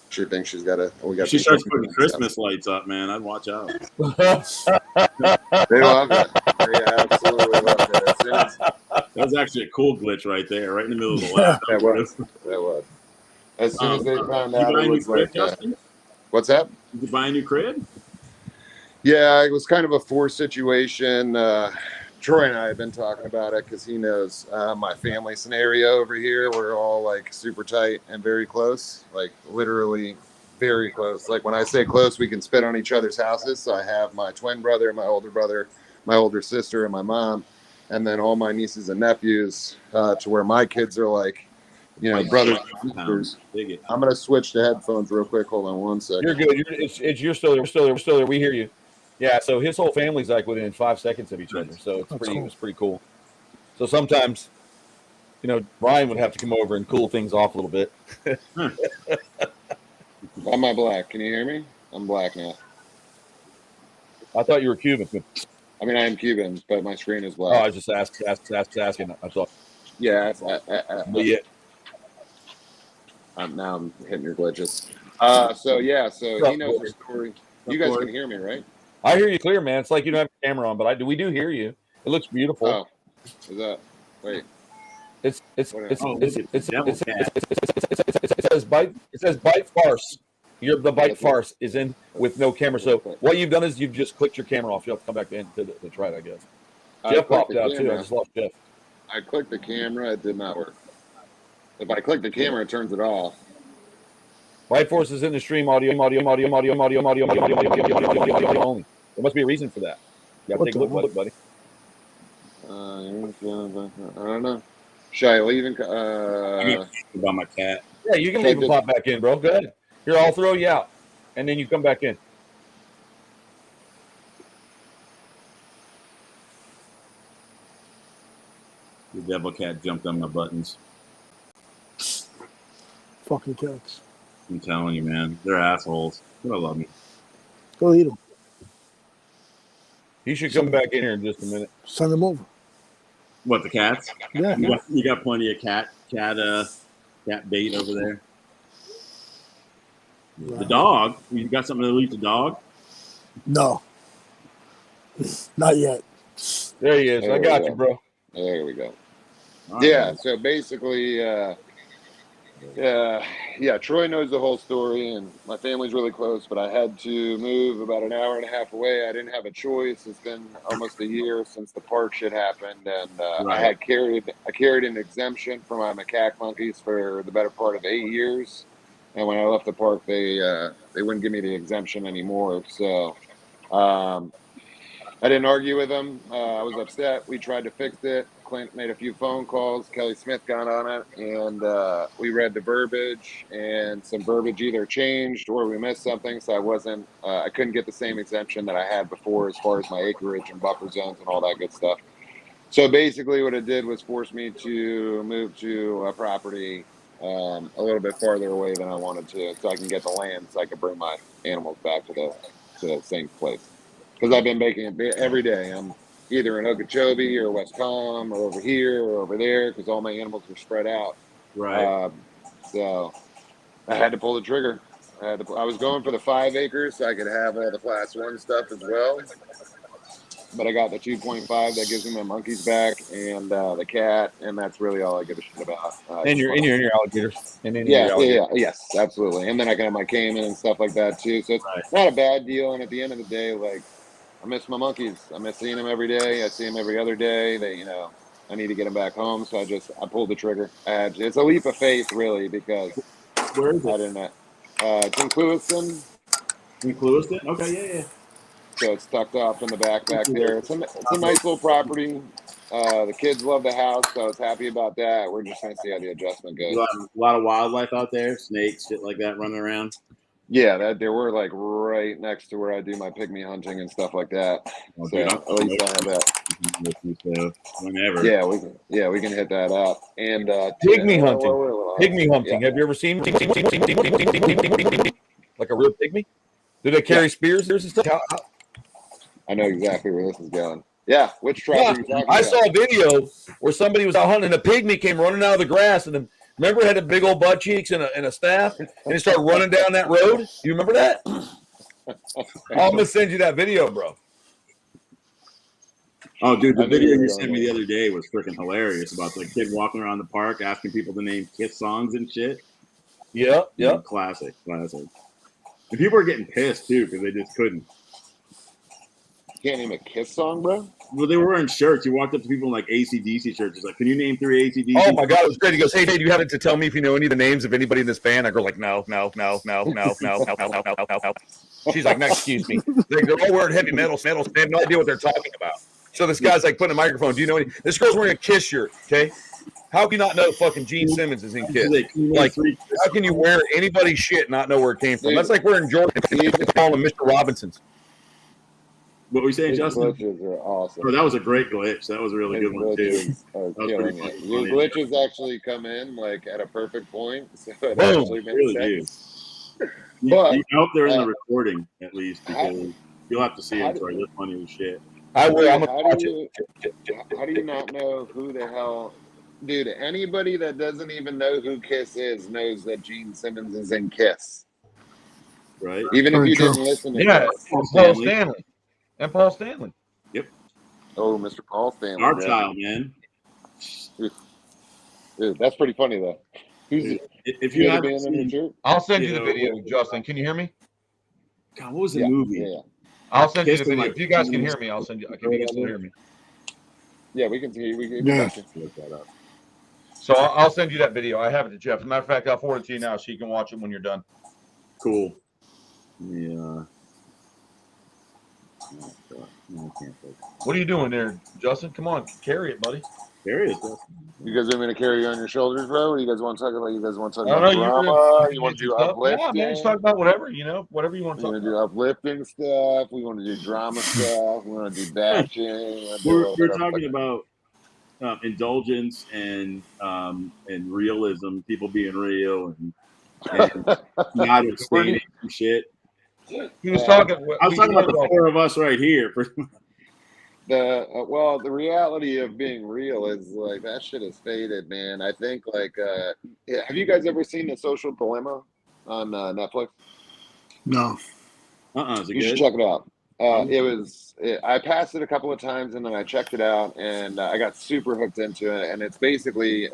She thinks she's got a. We got. She starts putting Christmas lights up, man. I'd watch out. They love it. They absolutely love it. As soon as, That was actually a cool glitch right there, right in the middle of the lap. that was. As soon as they found out, you buy it a new was crib, like. Justin? What's that? Did you buy a new crib? Yeah, it was kind of a forced situation. Troy and I have been talking about it because he knows my family scenario over here. We're all like super tight and very close, like literally very close. Like when I say close, we can spit on each other's houses. So I have my twin brother, my older sister, and my mom, and then all my nieces and nephews to where my kids are like, you know, brothers and sisters. I'm going to switch to headphones real quick. Hold on one second. You're good. You're still there. We hear you. Yeah, so his whole family's like within 5 seconds of each other, so it's pretty cool. So sometimes, you know, Brian would have to come over and cool things off a little bit. Am I black? Can you hear me? I'm black now. I thought you were Cuban. I mean, I am Cuban, but my screen is Oh, black. I was just asking. I thought. Yeah. But yeah. Now I'm hitting your glitches. So he knows the story. You guys can hear me, right? I hear you clear, man. It's like you don't have a camera on, but we do hear you. It looks beautiful. Oh, is that? Wait. It says bite farce. The bite farce is in with no camera. So what you've done is you've just clicked your camera off. You'll have to come back in to try it, I guess. Jeff popped out too. I just lost Jeff. I clicked the camera. It did not work. If I click the camera, it turns it off. Bite Force is in the stream audio only. There must be a reason for that. You gotta take a look, buddy. I don't know. Should I leave and About my cat. Yeah, you can leave and pop back in, bro. Go ahead. Here, I'll throw you out, and then you come back in. The devil cat jumped on my buttons. Fucking cats. I'm telling you, man. They're assholes. They don't love me. Go eat them. He should come back in here in just a minute. Send them over. What, the cats? Yeah. You got plenty of cat bait over there. Right. The dog? You got something to eat the dog? No. Not yet. There he is. I got you, bro. There we go. All Yeah. right. So basically, Troy knows the whole story, and my family's really close, but I had to move about an hour and a half away. I didn't have a choice. It's been almost a year since the park shit happened, and I carried an exemption for my macaque monkeys for the better part of 8 years. And when I left the park, they wouldn't give me the exemption anymore. So I didn't argue with him. I was upset. We tried to fix it. Clint made a few phone calls. Kelly Smith got on it, and we read the verbiage, and some verbiage either changed or we missed something. So I couldn't get the same exemption that I had before as far as my acreage and buffer zones and all that good stuff. So basically what it did was force me to move to a property a little bit farther away than I wanted to, so I can get the land so I can bring my animals back to the same place. Because I've been making it every day. I'm either in Okeechobee or West Palm or over here or over there because all my animals are spread out. Right. So I had to pull the trigger. I was going for the 5 acres so I could have all the class 1 stuff as well. But I got the 2.5 that gives me my monkeys back and the cat, and that's really all I give a shit about. And your alligators. Yes, absolutely. And then I can have my caiman and stuff like that too. So it's not a bad deal. And at the end of the day, like, I miss my monkeys. I miss seeing them every day. I see them every other day. I need to get them back home. So I pulled the trigger. It's a leap of faith, really, because where is it? I didn't know. It's in Clewiston. In Clewiston? Okay, yeah. So it's tucked off in the back there. It's a nice little property. The kids love the house, so I was happy about that. We're just going to see how the adjustment goes. A lot of wildlife out there, snakes, shit like that running around. Yeah, they were like right next to where I do my pygmy hunting and stuff like that. Oh, so dude, at least I have that. Whenever. Yeah, we can hit that up. And pygmy hunting. Pygmy hunting. Yeah. Have you ever seen like a real pygmy? Do they carry spears and stuff? I know exactly where this is going. Yeah, which tribe are you talking about? I saw a video where somebody was out hunting and a pygmy came running out of the grass and remember it had a big old butt cheeks and a staff and it started running down that road? You remember that? I'm gonna send you that video, bro. Oh, dude, the video you sent me the other day was freaking hilarious about the kid walking around the park asking people to name Kiss songs and shit. Yeah. Classic. And people are getting pissed too because they just couldn't. Can't name a Kiss song, bro? Well, they were wearing shirts. He walked up to people in like AC/DC shirts. He's like, "Can you name 3 AC/DC?" Oh my god, it was great. He goes, "Hey, do you happen to tell me if you know any of the names of anybody in this band?" I go like, "No." She's like, "No, excuse me." They're all wearing heavy metal. They have no idea what they're talking about. So this guy's like putting a microphone. Do you know any? This girl's wearing a Kiss shirt. Okay, how can you not know fucking Gene Simmons is in Kiss? Like, how can you wear anybody's shit and not know where it came from? That's like wearing Jordan and calling Mr. Robinson's. What were you saying, Justin? Glitches are awesome. Oh, that was a great glitch. That was a really good one too. Your glitches actually come in like at a perfect point, so it actually makes sense. But you hope they're in the recording at least because you'll have to see it. Sorry, they're funny as shit. How do you not know who the hell? Dude, anybody that doesn't even know who Kiss is knows that Gene Simmons is in Kiss. Right? Even if you didn't listen to Kiss. Paul Stanley. And Paul Stanley. Yep. Oh, Mr. Paul Stanley. Our child, man. Dude, that's pretty funny, though. If you haven't seen, I'll send you the video, Justin. Can you hear me? God, what was the movie? Yeah. I'll send you the video. If you guys can hear me, I'll send you. Can you guys still hear me? Yeah, we can see you. We can look that up. So I'll send you that video. I have it to Jeff. As a matter of fact, I'll forward it to you now so you can watch it when you're done. Cool. Yeah. What are you doing there, Justin? Come on, carry it, buddy. Carry it. You guys want me to carry you on your shoulders, bro? Or you guys want to talk about? You guys want to talk No, about no, drama? You want to do uplifting? Yeah, man, just talk about whatever, whatever you want to talk about. We want to do uplifting stuff. We want to do drama stuff. We want to do bashing. We're talking about indulgence and realism, people being real and not abstaining from shit. He was talking. I was talking about the 4 of us right here. The reality of being real is like that shit is faded, man. I think like have you guys ever seen The Social Dilemma on Netflix? No. Is it you good? should check it out. I passed it a couple of times and then I checked it out and I got super hooked into it. And it's basically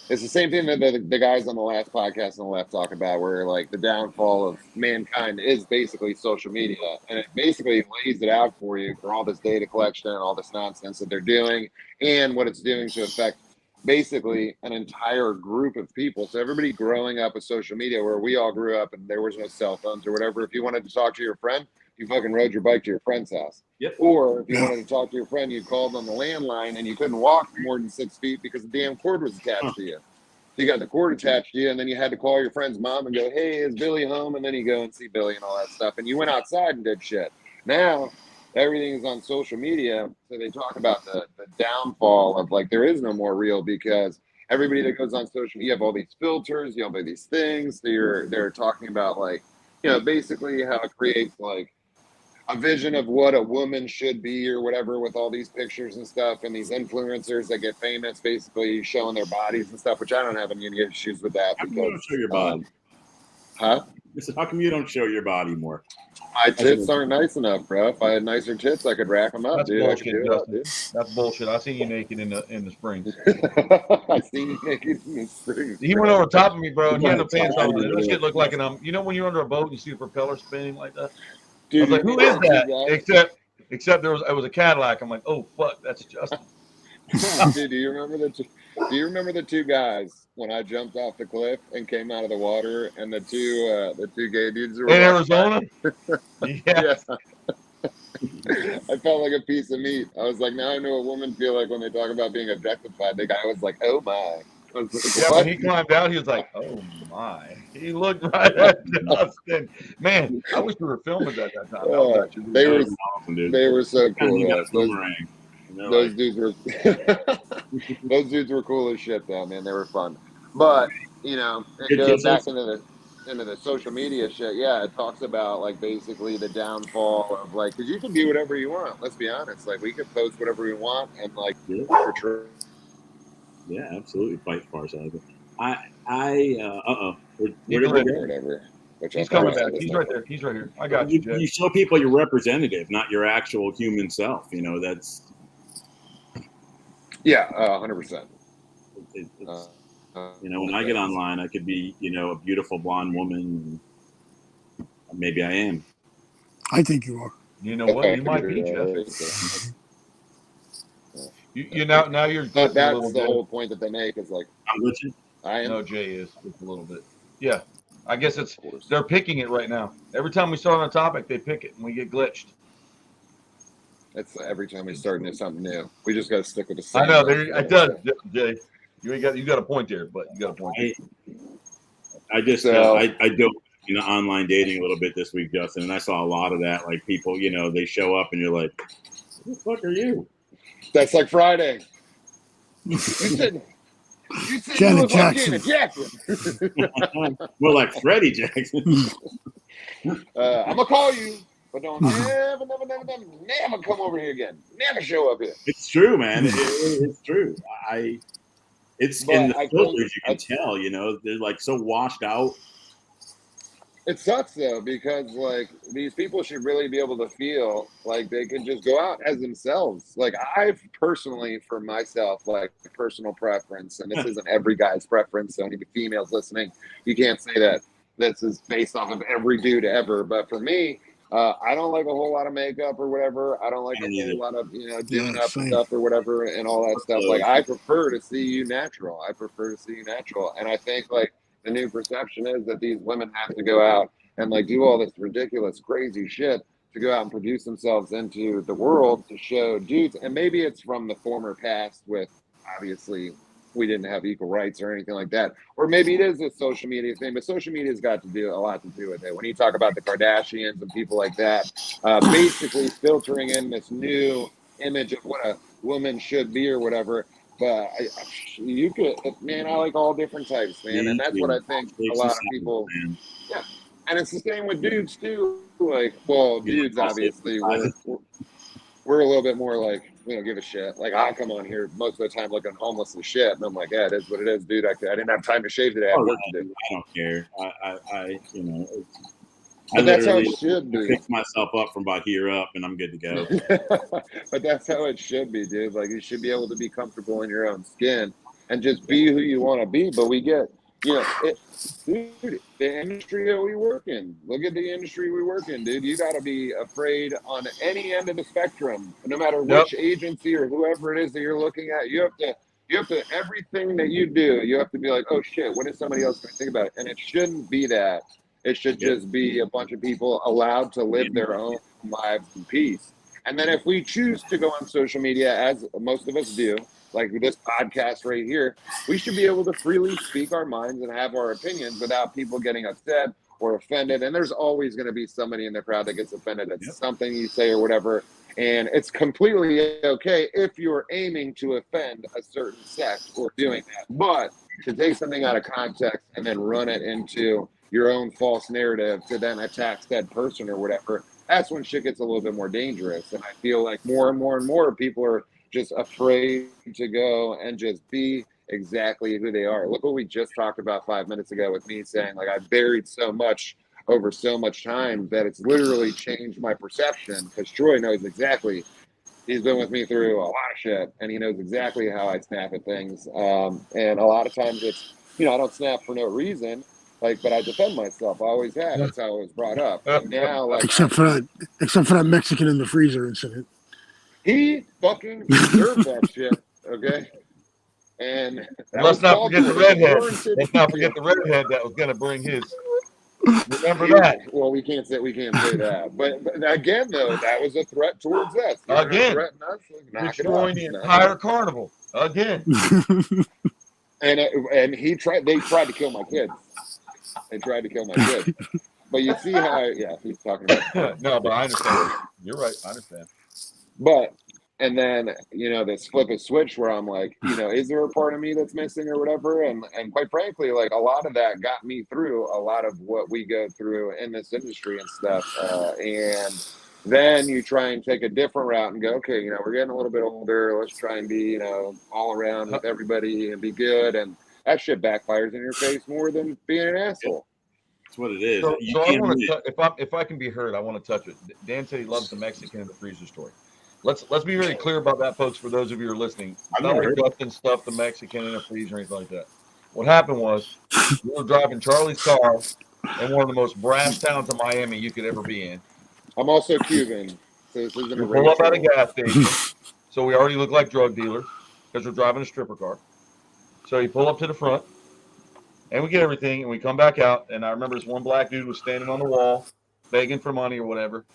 it's the same thing that the guys on the last podcast on the left talk about, where like the downfall of mankind is basically social media, and it basically lays it out for you for all this data collection and all this nonsense that they're doing, and what it's doing to affect basically an entire group of people. So everybody growing up with social media, where we all grew up and there was no cell phones or whatever, if you wanted to talk to your friend, you fucking rode your bike to your friend's house. Yep. Or if you wanted to talk to your friend, you called on the landline and you couldn't walk more than 6 feet because the damn cord was attached to you. You got the cord attached to you, and then you had to call your friend's mom and go, hey, is Billy home? And then you go and see Billy and all that stuff. And you went outside and did shit. Now, everything is on social media. So they talk about the downfall of, like, there is no more real, because everybody that goes on social media, you have all these filters, you have all these things. They're talking about, like, you know, basically how it creates, like, a vision of what a woman should be or whatever, with all these pictures and stuff, and these influencers that get famous basically showing their bodies and stuff, which I don't have any issues with that. How come you don't show your body? Huh? I said, how come you don't show your body more? My tits aren't nice enough, bro. If I had nicer tits, I could rack them up, That's dude. bullshit, I could do Justin. it, dude. That's bullshit. I seen you naked in the springs. I seen you naked in the street. He went over top of me, bro, and he had no pants on. Yeah. This shit looked like an you know when you're under a boat and you see the propeller spinning like that? Dude, I was like, you who is remember that? two guys? Except it was a Cadillac. I'm like, oh fuck, that's Justin. Dude, do you remember the two guys when I jumped off the cliff and came out of the water, and the two gay dudes were In walking Arizona? by? Yeah. I felt like a piece of meat. I was like, now I know what women feel like when they talk about being objectified. The guy was like, oh my. I was like, Yeah, what? when he climbed out, he was like, oh my. He looked right at Justin. Man, I wish we were filming at that time. That was actually They were awesome, dude. they were so cool. You got a Those, boomerang. You know, those like, dudes were those dudes were cool as shit though, man. They were fun. But you know, it Good goes kisses. back into the social media shit. Yeah, it talks about, like, basically the downfall of, like, because you can do whatever you want. Let's be honest. Like, we can post whatever we want and, like, Yeah. portray. yeah, absolutely. Fight far side. Where He's did we right go? or whatever. Which He's I thought coming was back. He's right there. He's right here. I got you, Jay. You show people your representative, not your actual human self. You know, that's Yeah, 100%. it's, you know, when I get online, I could be, you know, a beautiful blonde woman. And maybe I am. I think you are. You know what? You might be, Jeff. You now you're But glitching a that's little the bit. whole point that they make is, like, I'm glitching. I am. No, Jay is just a little bit. Yeah, I guess Of course. they're picking it right now. Every time we start on a topic, they pick it and we get glitched. It's every time we start into something new. We just got to stick with the same. I know. It does, Jay. You got a point there, but you got a point. I just So- I do, you know, online dating a little bit this week, Justin, and I saw a lot of that. Like, people, you know, they show up and you're like, who the fuck are you? That's like Friday. You said Janet you look like Jackson. Janet Jackson. More like Freddie Jackson. I'm gonna call you, but don't never come over here again. Never show up here. It's true, man. It's true. It's in the But I filters, think- you can tell, you know, they're like so washed out. It sucks though, because, like, these people should really be able to feel like they can just go out as themselves. Like, I've personally, for myself, like, personal preference, and this isn't every guy's preference, so any females listening, you can't say that this is based off of every dude ever. But for me, I don't like a whole lot of makeup or whatever. I don't like a whole lot of, you know, doing Yeah, up same. stuff or whatever and all that stuff. Like, I prefer to see you natural. And I think, like, the new perception is that these women have to go out and, like, do all this ridiculous, crazy shit to go out and produce themselves into the world to show dudes. And maybe it's from the former past with, obviously, we didn't have equal rights or anything like that. Or maybe it is a social media thing, but social media's got to do a lot to do with it. When you talk about the Kardashians and people like that, basically filtering in this new image of what a woman should be or whatever. But you could, man, I like all different types, man. And that's what I think a lot of people, yeah. And it's the same with dudes too. Like, well, dudes, obviously, we're a little bit more like, we don't give a shit. Like, I come on here most of the time looking homeless as shit. And I'm like, yeah, it is what it is, dude. I didn't have time to shave today. I had work to do. I don't care. I you know, But that's how it should be. Fix myself up from about here up, and I'm good to go. But that's how it should be, dude. Like, you should be able to be comfortable in your own skin and just be who you want to be. But we get, you know, dude, the industry that we work in. Look at the industry we work in, dude. You got to be afraid on any end of the spectrum, no matter which agency or whoever it is that you're looking at. You have to, everything that you do, you have to be like, oh shit, what is somebody else going to think about it? And it shouldn't be that. It should just be a bunch of people allowed to live their own lives in peace. And then if we choose to go on social media, as most of us do, like this podcast right here, we should be able to freely speak our minds and have our opinions without people getting upset or offended. And there's always going to be somebody in the crowd that gets offended at something you say or whatever. And it's completely okay if you're aiming to offend a certain sect or doing that. But to take something out of context and then run it into your own false narrative to then attack said person or whatever, that's when shit gets a little bit more dangerous. And I feel like more and more and more people are just afraid to go and just be exactly who they are. Look what we just talked about 5 minutes ago with me saying, like, I buried so much over so much time that it's literally changed my perception, because Troy knows exactly. He's been with me through a lot of shit, and he knows exactly how I snap at things. And a lot of times it's, I don't snap for no reason, but I defend myself. I always have. That's how it was brought up. And now, except for that Mexican in the freezer incident. He fucking deserved that shit, okay? And let's not forget the redhead. Let's not forget the redhead that was going to bring his. Remember that? Well, we can't say that. But again, though, that was a threat towards us. Again, destroying the entire carnival. Again. And they tried to kill my kids. They tried to kill my kids. But you see how, he's talking about. No, but I understand. You're right. I understand. But, and then, this flip a switch where I'm like, is there a part of me that's missing or whatever? And quite frankly, like, a lot of that got me through a lot of what we go through in this industry and stuff. And then you try and take a different route and go, okay, we're getting a little bit older. Let's try and be, all around with everybody and be good. And that shit backfires in your face more than being an asshole. That's what it is. So I want to, if I can be heard, I want to touch it. Dan said he loves the Mexican in the freezer story. Let's be really clear about that, folks, for those of you who are listening. It's not like Justin stuffed the Mexican in a freezer or anything like that. What happened was we were driving Charlie's car in one of the most brash towns in Miami you could ever be in. I'm also Cuban, so this isn't a pull up at a gas station, so we already look like drug dealers because we're driving a stripper car. So you pull up to the front, and we get everything, and we come back out, and I remember this one black dude was standing on the wall begging for money or whatever.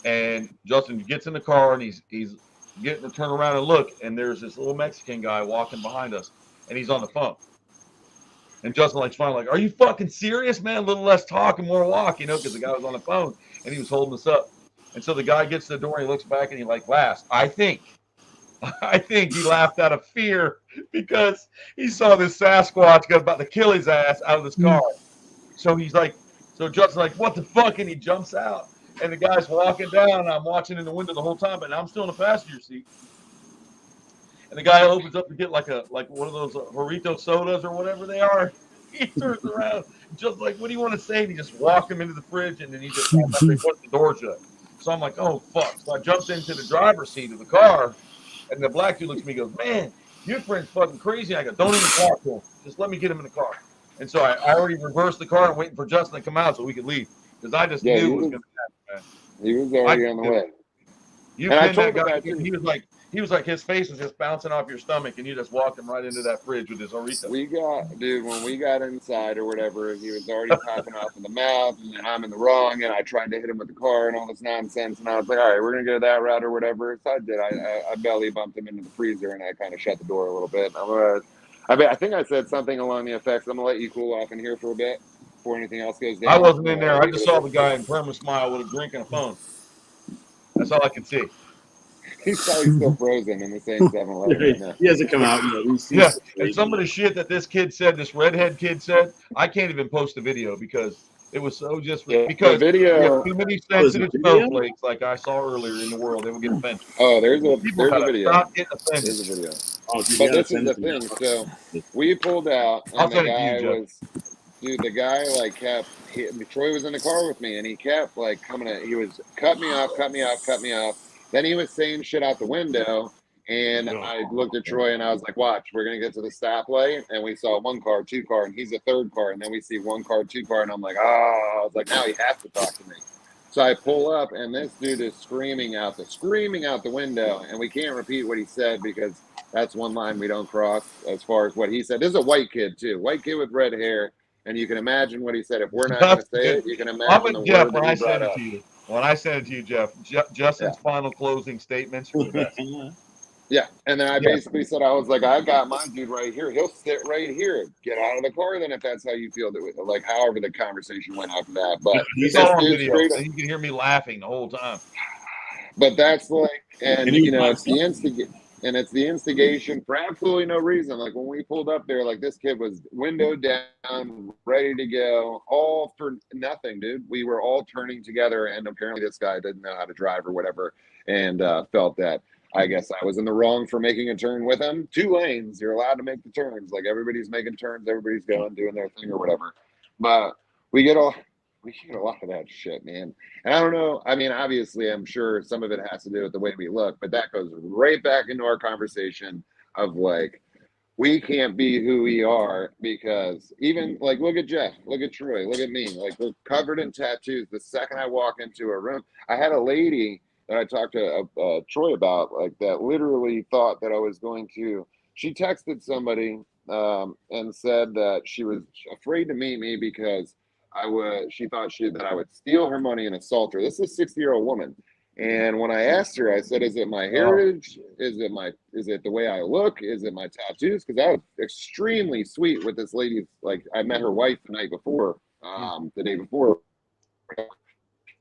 And Justin gets in the car, and he's getting to turn around and look, and there's this little Mexican guy walking behind us, and he's on the phone. And Justin finally are you fucking serious, man? A little less talk and more walk, because the guy was on the phone, and he was holding us up. And so the guy gets to the door, and he looks back, and he laughs. I think he laughed out of fear because he saw this Sasquatch got about to kill his ass out of this car. So Justin's like, what the fuck? And he jumps out. And the guy's walking down, and I'm watching in the window the whole time, but I'm still in the passenger seat. And the guy opens up to get like one of those Jarrito sodas or whatever they are. He turns around, just like, what do you want to say? And he just walked him into the fridge, and then he just puts the door shut. So I'm like, oh, fuck. So I jumped into the driver's seat of the car, and the black dude looks at me and goes, man, your friend's fucking crazy. I go, don't even talk to him. Just let me get him in the car. And so I already reversed the car and waiting for Justin to come out so we could leave. Because I just knew it was going to happen, man. He was already on the way. You pinned that guy. He was like, his face was just bouncing off your stomach, and you just walked him right into that fridge with his Orito. When we got inside or whatever, he was already popping off in the mouth, and I'm in the wrong, and I tried to hit him with the car and all this nonsense, and I was like, all right, we're going to go that route or whatever. So I did. I belly bumped him into the freezer, and I kind of shut the door a little bit. I think I said something along the effects, I'm going to let you cool off in here for a bit before anything else goes down. I wasn't in there. I just saw the guy in perma smile with a drink and a phone. That's all I could see. He's probably still frozen in the same 7-Eleven right now. He hasn't come out. And some of the shit that this redhead kid said, I can't even post the video because it was so because video, too many sensitive snowflakes like I saw earlier in the world, they will get offended. Oh, there's a video. Stop getting offended. There's a video. But this is the thing. So we pulled out, and the guy kept. Troy was in the car with me, and he kept coming at. He was cut me off. Then he was saying shit out the window, and I looked at Troy, and I was like, watch, we're going to get to the stoplight, and we saw 1 car, 2 car, and he's a 3rd car, and then we see 1 car, 2 car, and I'm like, I was like, now he has to talk to me. So I pull up, and this dude is screaming out the window, and we can't repeat what he said because that's one line we don't cross as far as what he said. This is a white kid, too. White kid with red hair, And you can imagine what he said. If we're not going to say it, you can imagine the Jeff, word when that I he brought sent it up. to you, Jeff, Justin's final closing statements were the best. Yeah, and then I Yeah. basically said, I was like, I got my dude right here. He'll sit right here. Get out of the car then if that's how you feel. Like, however the conversation went after that. But He's this all on dude video, straight so up. you can hear me laughing the whole time. But that's like, and he you know, was it's the instigation for absolutely no reason. Like when we pulled up there, like this kid was window down, ready to go, all for nothing, dude. We were all turning together, and apparently this guy didn't know how to drive or whatever, and felt that I guess I was in the wrong for making a turn with him. 2 lanes, you're allowed to make the turns. Like everybody's making turns, everybody's going, doing their thing or whatever. But we get a lot of that shit, man. And I don't know. I mean, obviously, I'm sure some of it has to do with the way we look, but that goes right back into our conversation of like, we can't be who we are because even like, look at Jeff, look at Troy, look at me. Like, we're covered in tattoos. The second I walk into a room, I had a lady that I talked to Troy about, like, that literally thought that I was going to. She texted somebody and said that she was afraid to meet me because she thought that I would steal her money and assault her. This is a 60-year-old woman. And when I asked her, I said, is it my heritage? Is it the way I look? Is it my tattoos? Because I was extremely sweet with this lady. Like, I met her wife the night before, the day before.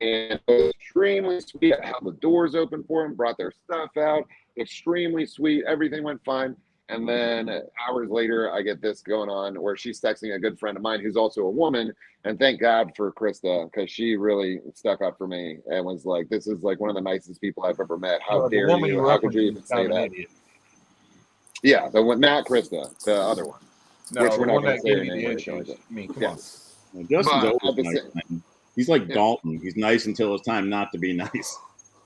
And it was extremely sweet. I held the doors open for them, brought their stuff out. Extremely sweet. Everything went fine. And then hours later, I get this going on where she's texting a good friend of mine who's also a woman. And thank God for Krista, because she really stuck up for me and was like, this is like one of the nicest people I've ever met. How dare you? How could you even say that? Idiot. Yeah, the one, not Krista, the other one. No, Which the we're not one going that to say gave her you name the or anything like issues. that. I mean, come Yeah. on. Well, Justin's But always at the nice, same- man. He's like Yeah. Dalton. He's nice until it's time not to be nice.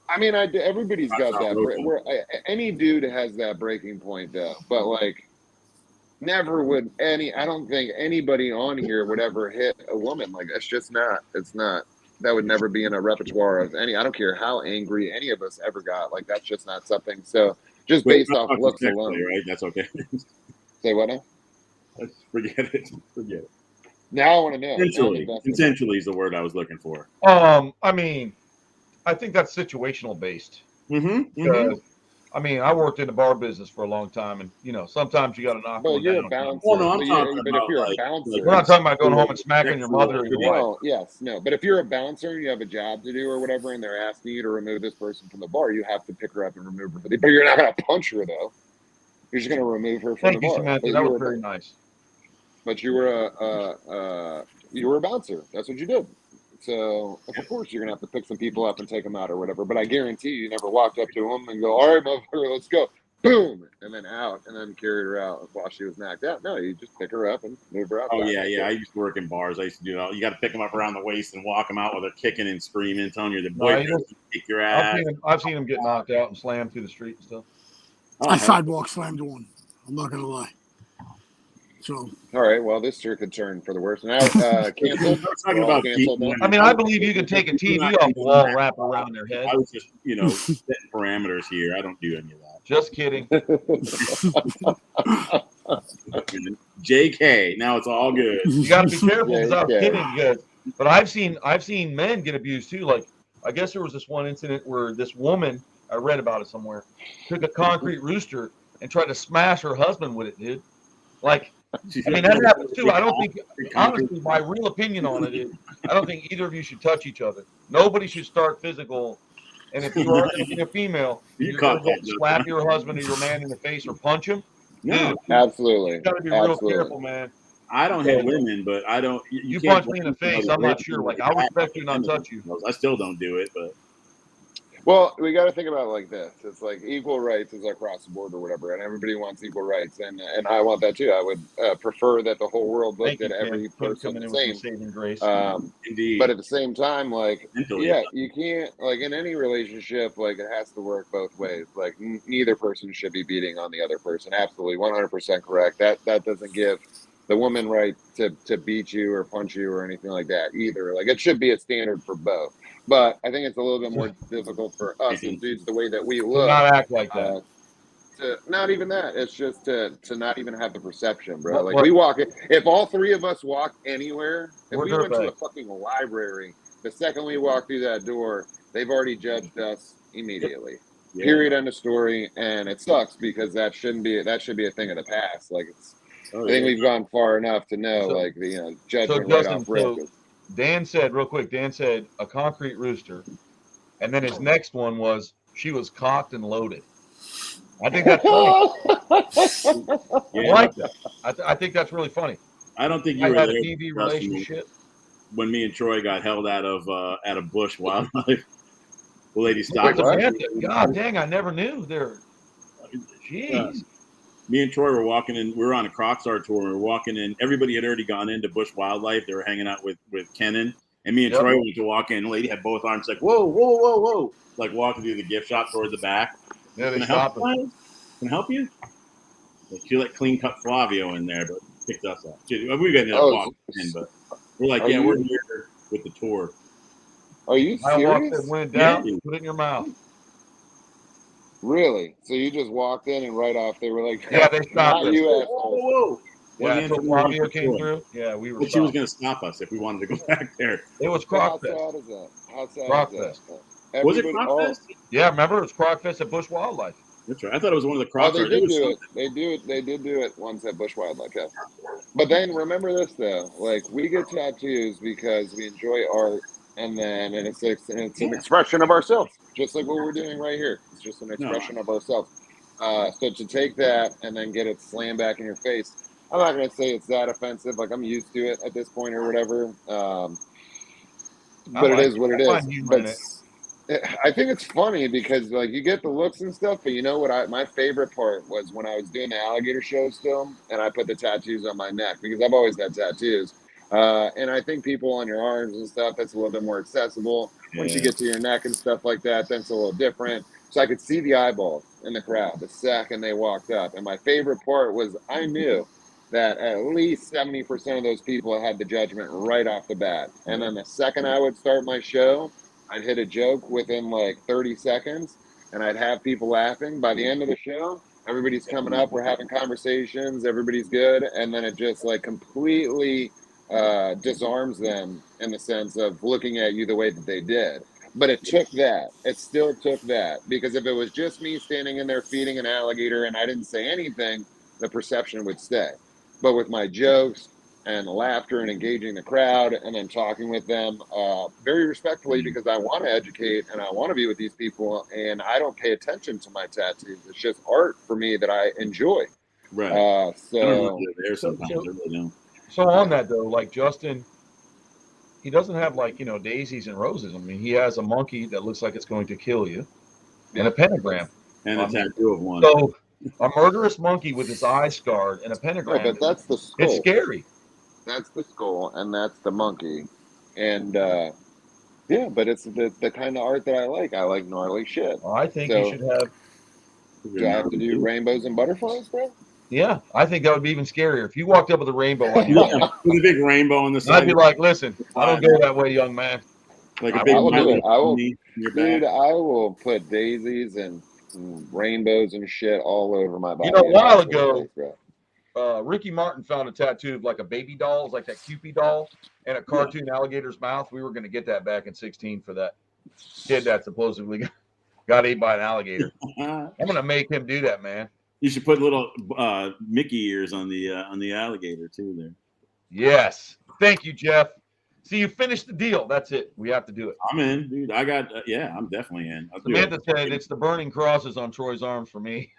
I mean, everybody's got that. Outspoken. Any dude has that breaking point, though. But like, never would I don't think anybody on here would ever hit a woman. Like, that's just not. It's not. That would never be in a repertoire of any. I don't care how angry any of us ever got. Like, that's just not something. So just But based off not looks respectfully, alone, right? That's okay. say what now? Forget it. Forget it. Now I want to know. Consensually is the word I was looking for. I mean, I think that's situational based. Mm-hmm. I mean, I worked in the bar business for a long time, and you know, sometimes you got to knock Well, one you're down. a bouncer. Well, no, I'm talking But about if you're like, a bouncer, We're not talking about going home and smacking your mother or your wife. no, yes, no. But if you're a bouncer and you have a job to do or whatever, and they're asking you to remove this person from the bar, you have to pick her up and remove her. But you're not going to punch her, though. You're just going to remove her from Thank the you, bar. Samantha. But That you was were, very nice. but you were a bouncer. That's what you did. So of course you're going to have to pick some people up and take them out or whatever. But I guarantee you never walked up to them and go, "All right, motherfucker, let's go." Boom, and then out, and then carried her out while she was knocked out. No, you just pick her up and move her out. oh yeah. I used to work in bars. I used to do that. You got to pick them up around the waist and walk them out while they're kicking and screaming, telling you the boy kick your ass. I've seen him get knocked out and slammed through the street and stuff. I sidewalk slammed one. I'm not gonna lie. So all right, well, this sure could turn for the worse. Now, canceled. Talking about canceled now. I mean, I believe you can take a TV off the wall and wrap it around their head. I was just, setting parameters here. I don't do any of that. Just kidding. JK. Now it's all good. You got to be careful because I was JK. kidding. But I've seen men get abused too. Like, I guess there was this one incident where this woman, I read about it somewhere, took a concrete rooster and tried to smash her husband with it, dude. Like, I mean, that happens too. I don't think, honestly, my real opinion on it is, I don't think either of you should touch each other. Nobody should start physical. And if you are going to be a female, you're going to slap your husband or your man in the face or punch him. No, Dude, absolutely. you got to be real careful, man. I don't hit women, but I don't. You punch me in the face, I'm not sure. Like, I'll respect you, not touch you. I still don't do it, but. Well, we got to think about it like this. It's like equal rights is across the board or whatever, and everybody wants equal rights, and I want that too. I would prefer that the whole world looked at every person the same. Saving grace. Indeed. But at the same time, like, Mentally, yeah, you can't, like, in any relationship, like, it has to work both ways. Like, neither person should be beating on the other person. Absolutely, 100% correct. That doesn't give the woman right to beat you or punch you or anything like that either. Like, it should be a standard for both. But I think it's a little bit more difficult for us as dudes, the way that we look. To not act like that. to not even that. It's just to not even have the perception, bro. Like What? we walk if all three of us walk anywhere, if We're we went to dirtbags. a fucking library, the second we walk through that door, they've already judged us immediately. Yeah. Period. End of story. And it sucks because that should be a thing of the past. Like it's. Oh, I think yeah. we've gone far enough to know, So- like the judgment so right Justin, off rip. Dan said real quick. Dan said a concrete rooster, and then his next one was she was cocked and loaded. I think that's funny. Yeah. I like that. I think that's really funny. I don't think you I were had there, a TV Justin, relationship. when me and Troy got held out of Bush Wildlife. The lady Wait, stopped us. what? God dang, I never knew there. Jeez. Me and Troy were walking in. We were on a Croc Star tour. We were walking in. Everybody had already gone into Bush Wildlife. They were hanging out with Kenan. And me and Yep. Troy went to walk in. The lady had both arms like, whoa, whoa, whoa, whoa. Like walking through the gift shop toward the back. Yeah, they Can I help stopped us. you? Can I help you? Like, she let clean cut Flavio in there, but picked us up. We ended up walking in, but we're like, Are yeah, we're you- here with the tour. Are you I walked serious? in, went down, Yeah. put it in your mouth. Really? So you just walked in and right off they were like, Yeah, they stopped not us. you Whoa, asshole. whoa. Yeah, One until answer, one Flavio for came Troy. through. Yeah, we were But she was stopped. going to stop us if we wanted to go back there. It was How Croc Fest. sad is that? How sad Croc is that? Fest. Was it Everybody- Croc Fest? Yeah, remember it was Croc Fest at Bush Wildlife. That's right. I thought it was one of the Oh, Croc they Stars. did was do it. something. They did do it once at Bush Wildlife, yeah. But then remember this though, like we get tattoos because we enjoy art, and it's an expression of ourselves, just like what we're doing right here. It's just an expression of ourselves. So to take that and then get it slammed back in your face, I'm not gonna say it's that offensive. Like I'm used to it at this point or whatever. But it is what it I is. find humor in But it. I think it's funny because like you get the looks and stuff, but you know what? My favorite part was when I was doing the alligator show still, and I put the tattoos on my neck because I've always had tattoos. And I think people on your arms and stuff, that's a little bit more accessible. Once you Yeah. get to your neck and stuff like that, that's a little different. So I could see the eyeballs in the crowd the second they walked up. And my favorite part was I knew that at least 70% of those people had the judgment right off the bat. And then the second I would start my show, I'd hit a joke within like 30 seconds and I'd have people laughing. By the end of the show, everybody's coming up, we're having conversations, everybody's good. And then it just like completely disarms them in the sense of looking at you the way that they did. But it took that. It still took that. Because if it was just me standing in there feeding an alligator and I didn't say anything, the perception would stay. But with my jokes and laughter and engaging the crowd and then talking with them very respectfully because I want to educate and I want to be with these people and I don't pay attention to my tattoos. It's just art for me that I enjoy. Right. I don't know So if they're there sometimes. I really don't. So on that though, like Justin, he doesn't have like, daisies and roses. I mean, he has a monkey that looks like it's going to kill you and a pentagram. And a tattoo of one. So a murderous monkey with his eyes scarred and a pentagram. right, but that's the skull. It's scary. That's the skull and that's the monkey. And yeah, but it's the kind of art that I like. I like gnarly shit. I think So- you should have. Do I have to do rainbows and butterflies, bro? Yeah, I think that would be even scarier if you walked up with a rainbow on you. Yeah, with a big rainbow on the side. I'd be like, listen, I don't go that way, young man. like a I big will do mountain it. I will- in your Dude, back. I will put daisies and rainbows and shit all over my body. A while That's ago- what it is, bro. Ricky Martin found a tattoo of like a baby doll, it's like that Cupid doll, and a cartoon alligator's mouth. We were going to get that back in 16 for that kid that supposedly got ate by an alligator. I'm going to make him do that, man. You should put little Mickey ears on the alligator too. There, Yes. Thank you, Jeff. See, you finished the deal. That's it. We have to do it. I'm in, dude. I got yeah. I'm definitely in. I'll do Samantha it. said it's the burning crosses on Troy's arms for me.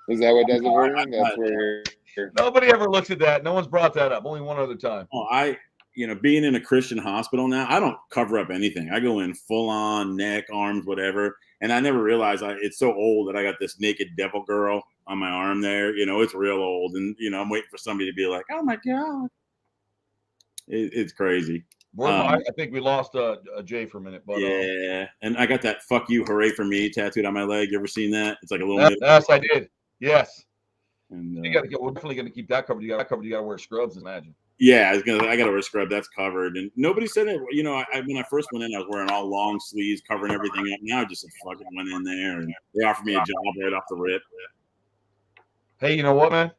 Is that what does it for you? That's where you're. Nobody ever looks at that. No one's brought that up. Only one other time. Oh, being in a Christian hospital now, I don't cover up anything. I go in full on neck, arms, whatever. And I never realized it's so old that I got this naked devil girl on my arm there. It's real old. And, I'm waiting for somebody to be like, oh my God. It's crazy. I think we lost Jay for a minute. But Yeah. And I got that fuck you, hooray for me tattooed on my leg. You ever seen that? It's like a little yes, I did. Yes. And, We're definitely going to keep that covered. You got to wear scrubs, imagine. Yeah, I got to wear scrub. That's covered, and nobody said it. You know, when I first went in, I was wearing all long sleeves, covering everything up. Now I just fucking went in there, and they offered me a job right off the rip. Hey, you know what, man?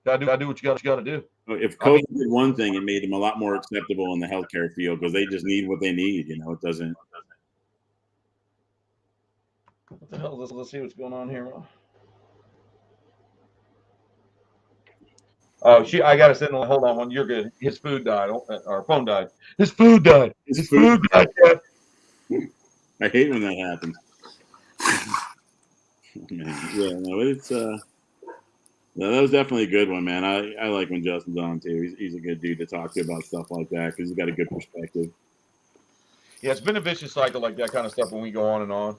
Gotta do what you gotta do. If COVID did one thing, it made them a lot more acceptable in the healthcare field because they just need what they need. You know, it doesn't. What the hell? Let's see what's going on here. Oh, I gotta send. Hold on, one. You're good. His food died. Our phone died. His food died. His food died. I hate when that happens. Yeah, no, it's no, that was definitely a good one, man. I like when Justin's on too. He's a good dude to talk to about stuff like that because he's got a good perspective. Yeah, it's been a vicious cycle like that kind of stuff when we go on and on.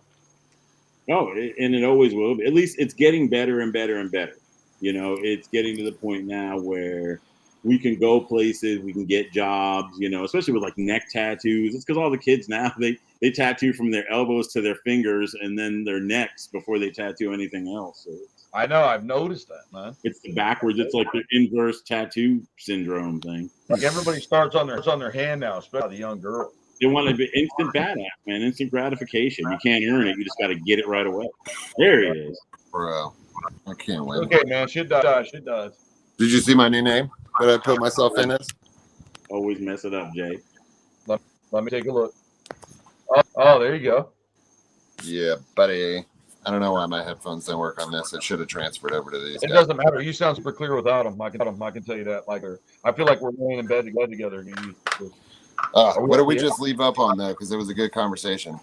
Oh, and it always will. At least it's getting better and better and better. You know, it's getting to the point now where we can go places, we can get jobs, you know, especially with like neck tattoos. It's because all the kids now, they tattoo from their elbows to their fingers and then their necks before they tattoo anything else. So I know, I've noticed that, man. it's the backwards, it's like the inverse tattoo syndrome thing. Like everybody starts on their hand now, especially the young girls. They want to be instant badass, man, instant gratification. You can't earn it, you just got to get it right away. There he is. Bro, I can't wait. Okay, man, shit dies. Did you see my new name that I put myself in as? Always mess it up, Jay. Let me take a look. Oh, there you go. Yeah, buddy. I don't know why my headphones don't work on this. It should have transferred over to these It guys. doesn't matter. You sound super clear without them. I can tell you that. Like, I feel like we're laying in bed together again. What did we just leave up on though? Because it was a good conversation.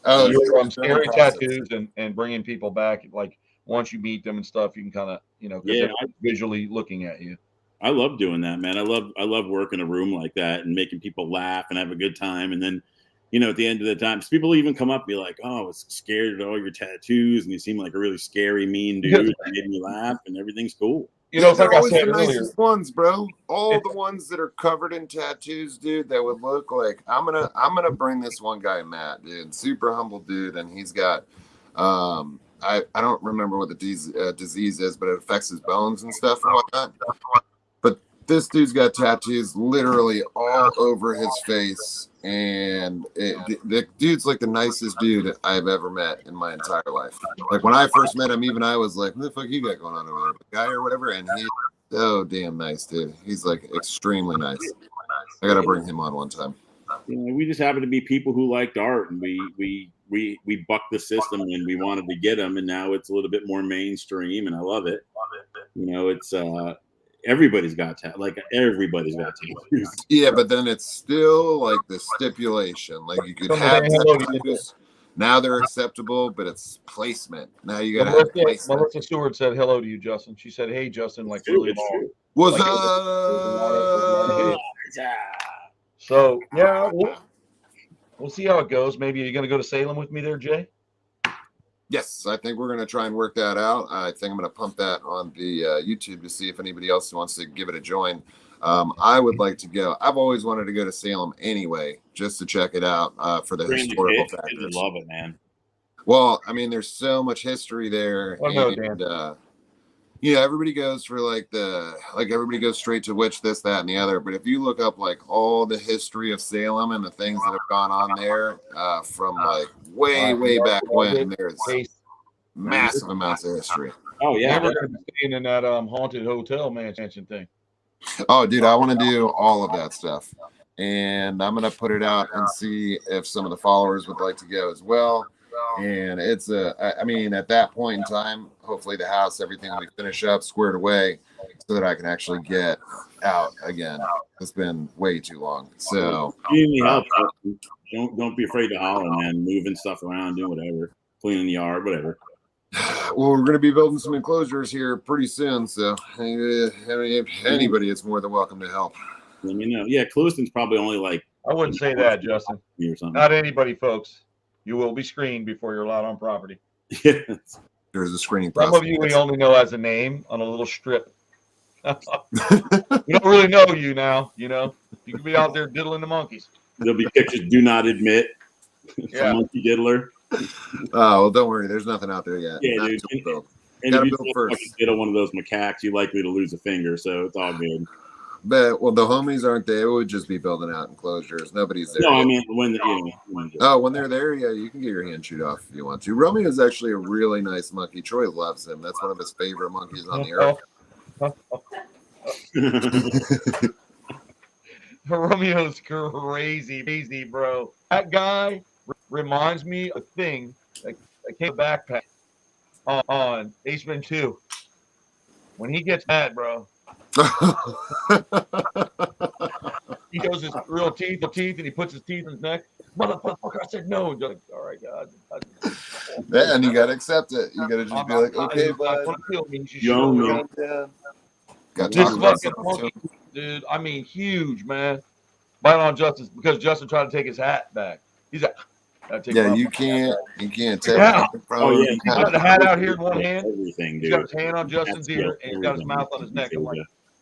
Oh, scary tattoos and bringing people back. Like once you meet them and stuff, you can kind of they're visually looking at you. I love doing that, man. I love working a room like that and making people laugh and have a good time. And then, at the end of the time, people even come up and be like, "Oh, I was scared of all your tattoos, and you seem like a really scary, mean dude." And made me laugh, and everything's cool. It's like always the nicest ones, bro. All the ones that are covered in tattoos, dude, that would look like I'm gonna bring this one guy, Matt, dude, super humble dude, and he's got I don't remember what the disease is, but it affects his bones and stuff and whatnot. But this dude's got tattoos literally all over his face, and the dude's like the nicest dude I've ever met in my entire life. Like when I first met him, even I was like, "What the fuck you got going on over there, guy or whatever?" And he's so damn nice, dude. He's like extremely nice. I gotta bring him on one time. We just happen to be people who liked art, and we bucked the system, and we wanted to get them, and now it's a little bit more mainstream, and I love it. It's everybody's got everybody's got tattoos. Yeah, but then it's still like the stipulation. Like you could have tattoos. Now they're acceptable, but it's placement. Now you gotta have placement. Melissa Stewart said hello to you, Justin. She said, "Hey, Justin, like really long." What's up? So yeah, we'll see how it goes. Maybe you're gonna go to Salem with me there, Jay. Yes, I think we're going to try and work that out. I think I'm going to pump that on the YouTube to see if anybody else wants to give it a join. I would like to go. I've always wanted to go to Salem anyway, just to check it out for the historical factors. I love it, man. Well, I mean, there's so much history there. Everybody goes for everybody goes straight to witch, this, that, and the other. But if you look up like all the history of Salem and the things that have gone on there from like way back when, there's massive amounts of history. Oh yeah, we're going to be staying in that haunted hotel mansion thing. Oh, dude, I want to do all of that stuff, and I'm going to put it out and see if some of the followers would like to go as well. And it's I mean, at that point in time, hopefully the house, everything we finish up, squared away, so that I can actually get out again. It's been way too long. So you need help. Don't be afraid to holler, man. Moving stuff around, doing whatever, cleaning the yard, whatever. Well, we're going to be building some enclosures here pretty soon. So if anybody is more than welcome to help. Let me know. Yeah, Clewiston's probably only like. I wouldn't say that, Justin. Or something. Not anybody, folks. You will be screened before you're allowed on property. Yes. There's a screening process. Some of you we only know as a name on a little strip. We don't really know you now, You could be out there diddling the monkeys. There'll be pictures, do not admit. Yeah. Monkey diddler. Oh, well, don't worry. There's nothing out there yet. Yeah, dude. Build. And if you diddle one of those macaques, you're likely to lose a finger, so it's all good. But well, the homies aren't there. It would just be building out enclosures. Nobody's there. No, I yet. mean when When they're there, yeah, you can get your hand chewed off if you want to. Romeo is actually a really nice monkey. Troy loves him. That's one of his favorite monkeys on the earth. Romeo's crazy, bro. That guy reminds me of a thing that came backpack on Aceman 2. When he gets mad, bro, he shows his real teeth, and he puts his teeth in his neck. Motherfucker, I said no. Like, all right, God. Yeah, and you gotta accept it. You gotta just be like, okay, bud. This fucking monkey, dude. I mean, huge, man. Bite on Justin because Justin tried to take his hat back. He's like, yeah, you can't take it from Oh yeah, he's got the hat out here in one hand. Everything, dude. He's got his hand on Justin's ear, and he's got his mouth on his neck. I'm like,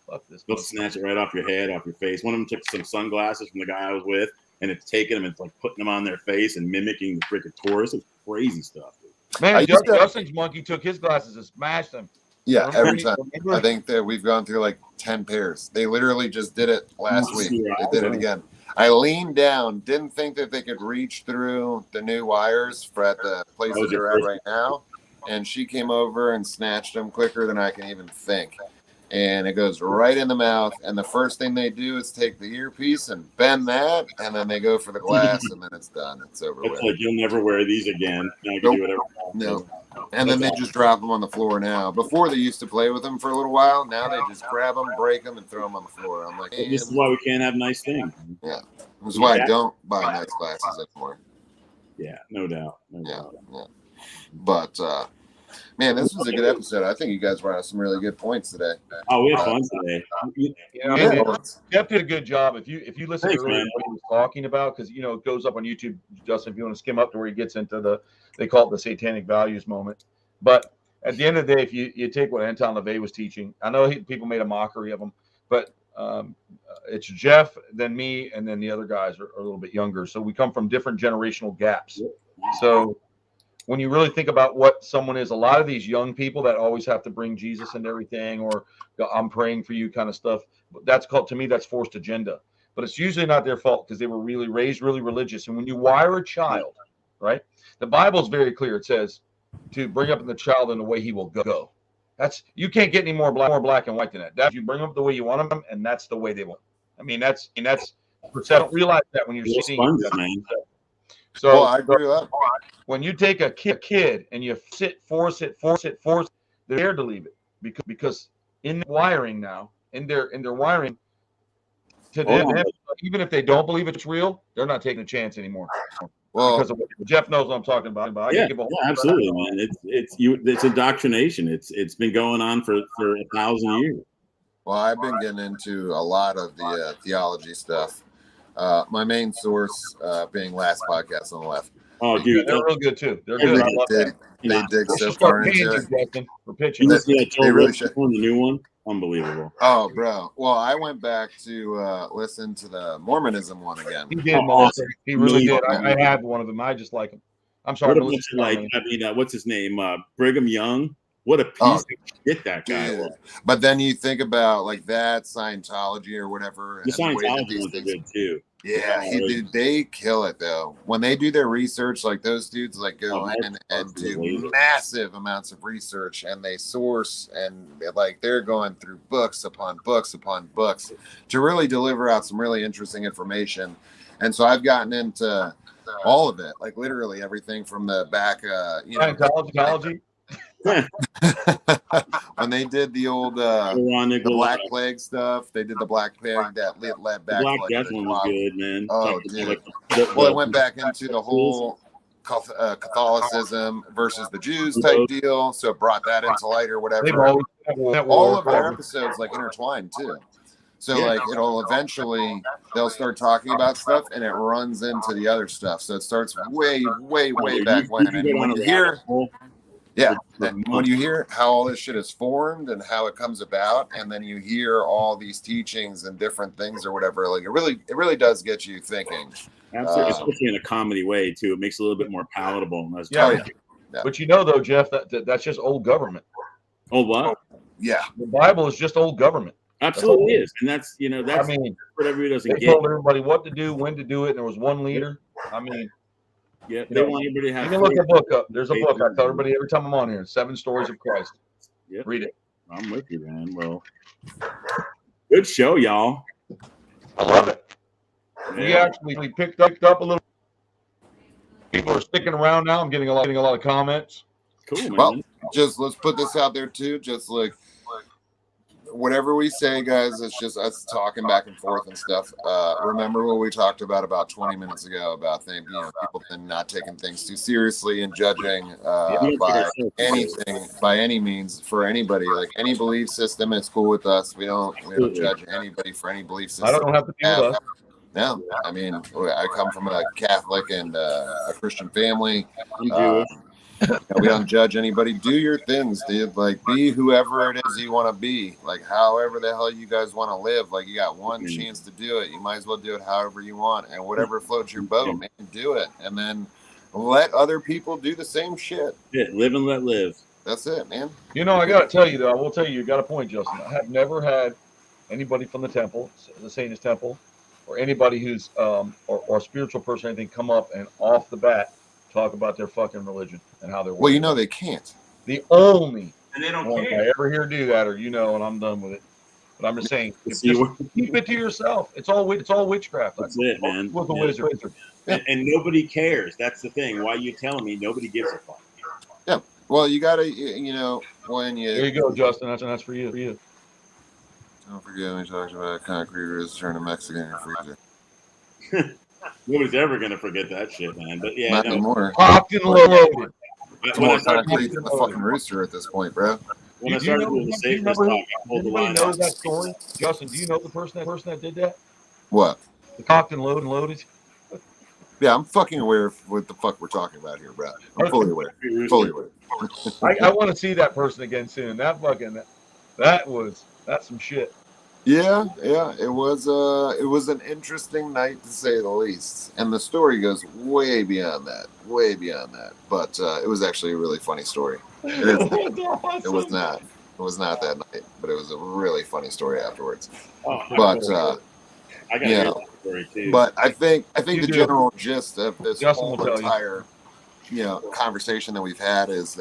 fuck this. They'll snatch it right off your head, off your face. One of them took some sunglasses from the guy I was with, and it's taking them and it's like putting them on their face and mimicking the freaking tourist. It's crazy stuff, dude. Man, Justin's monkey took his glasses and smashed them. Yeah, every time. I think that we've gone through like 10 pairs. They literally just did it last week. They did it again. I leaned down, didn't think that they could reach through the new wires for at the place that they're at right now. And she came over and snatched them quicker than I can even think. And it goes right in the mouth. And the first thing they do is take the earpiece and bend that. And then they go for the glass and then it's done. It's over with. It's like, you'll never wear these again. Now you can do whatever. No. And then they just drop them on the floor now. Before they used to play with them for a little while. Now they just grab them, break them, and throw them on the floor. I'm like, hey, this is why we can't have nice things. Yeah. This is why I don't buy nice glasses anymore. Yeah, no doubt. Yeah. But, man, this was a good episode. I think you guys brought out some really good points today. Oh, we had fun today. Jeff did a good job. If you listen to what he was talking about, because it goes up on YouTube, Justin, if you want to skim up to where he gets into they call it the satanic values moment. But at the end of the day, if you take what Anton LaVey was teaching, I know people made a mockery of him, but it's Jeff, then me, and then the other guys are a little bit younger. So we come from different generational gaps. So when you really think about what someone is, a lot of these young people that always have to bring Jesus into everything, or I'm praying for you kind of stuff, that's forced agenda. But it's usually not their fault because they were really raised really religious. And when you wire a child, right, the Bible is very clear. It says to bring up the child in the way he will go. You can't get any more black and white than that. You bring them up the way you want them, and that's the way they want. I mean, that's I don't realize that when you're seeing that. So I agree with that. When you take a kid and you force it, they're scared to leave it because in the wiring now, in their wiring, to them, even if they don't believe it's real, they're not taking a chance anymore. Well, because of Jeff knows what I'm talking about. Yeah, absolutely, man. It's indoctrination. It's been going on for 1,000 years. Well, I've been getting into a lot of the theology stuff. My main source being Last Podcast on the Left. Oh, dude, they're real good too. They're good. They dig so far into it. For pitching. They really should. The new one, unbelievable. Oh, bro. Well, I went back to listen to the Mormonism one again. He did, awesome. He really did. I had one of them. I just like him. I'm sorry. What's his name? Brigham Young. What a piece of shit that guy was. But then you think about like that Scientology or whatever. The Scientology ones are good too. Yeah, they kill it though. When they do their research, like those dudes like go in and do massive amounts of research, and they source, and like they're going through books upon books upon books to really deliver out some really interesting information. And so I've gotten into all of it, like literally everything from the back, Scientology. When they did the old the Black Plague stuff, they did the Black Plague that led back. The Black Death one was good, man. Oh, dude. Well, it went back into the whole Catholicism versus the Jews type deal, so it brought that into light or whatever. All of their episodes like intertwined too. So like it'll eventually they'll start talking about stuff and it runs into the other stuff. So it starts way back when. And when you hear when you hear how all this shit is formed and how it comes about, and then you hear all these teachings and different things or whatever, like it really does get you thinking. Absolutely, especially in a comedy way too. It makes it a little bit more palatable. But though, Jeff, that's just old government. Oh, what? Yeah, the Bible is just old government. Absolutely is, and that's that's I mean, what everybody doesn't they get. told everybody what to do, when to do it, and there was one leader. I mean, Yeah, they want everybody to have. you can look the book up. There's a book I tell everybody every time I'm on here. 7 Stories of Christ. Yep. Read it. I'm with you, man. Well, good show, y'all. I love it. Yeah. We picked up a little. People are sticking around now. I'm getting a lot of comments. Cool, man. Well, just let's put this out there too. Just like whatever we say, guys, it's just us talking back and forth and stuff. Remember what we talked about 20 minutes ago about things, people not taking things too seriously and judging by anything, by any means, for anybody. Like any belief system is cool with us. We don't judge anybody for any belief system. I don't have to deal with us. No, I mean, I come from a Catholic and a Christian family. I'm Jewish. We don't judge anybody. Do your things, dude. Like, be whoever it is you want to be. Like, however the hell you guys want to live. Like, you got one chance to do it. You might as well do it however you want. And whatever floats your boat, man, do it. And then let other people do the same shit. Yeah, live and let live. That's it, man. I got to tell you, though, I will tell you got a point, Justin. I have never had anybody from the temple, the Satanist temple, or anybody who's or a spiritual person or anything come up and off the bat talk about their fucking religion and how they're working. Well, they can't. The only and they don't one care. I ever hear do that, or and I'm done with it. But I'm just saying, just keep it to yourself. It's all witchcraft. That's it, man. With a wizard. And nobody cares. That's the thing. Why are you telling me nobody gives a fuck? Yeah. Well, you gotta, when you. There you go, Justin. That's for you. Don't forget when we talked about concrete roofs turning Mexican in your freezer. Nobody's ever gonna forget that shit, man. But yeah, not anymore. Locked and loaded. It's more concrete than the fucking rooster at this point, bro. When I started doing the safest talk, I pulled the line know out. that story? Justin, do you know the person that did that? What? The cocked and loaded? Yeah, I'm fucking aware of what the fuck we're talking about here, bro. I'm fully aware. Fully aware. I want to see that person again soon. That's some shit. Yeah, it was an interesting night to say the least, and the story goes way beyond that. But it was actually a really funny story. It was not that night, but it was a really funny story afterwards. But I got a story too. But I think the general gist of this Justin whole entire conversation that we've had is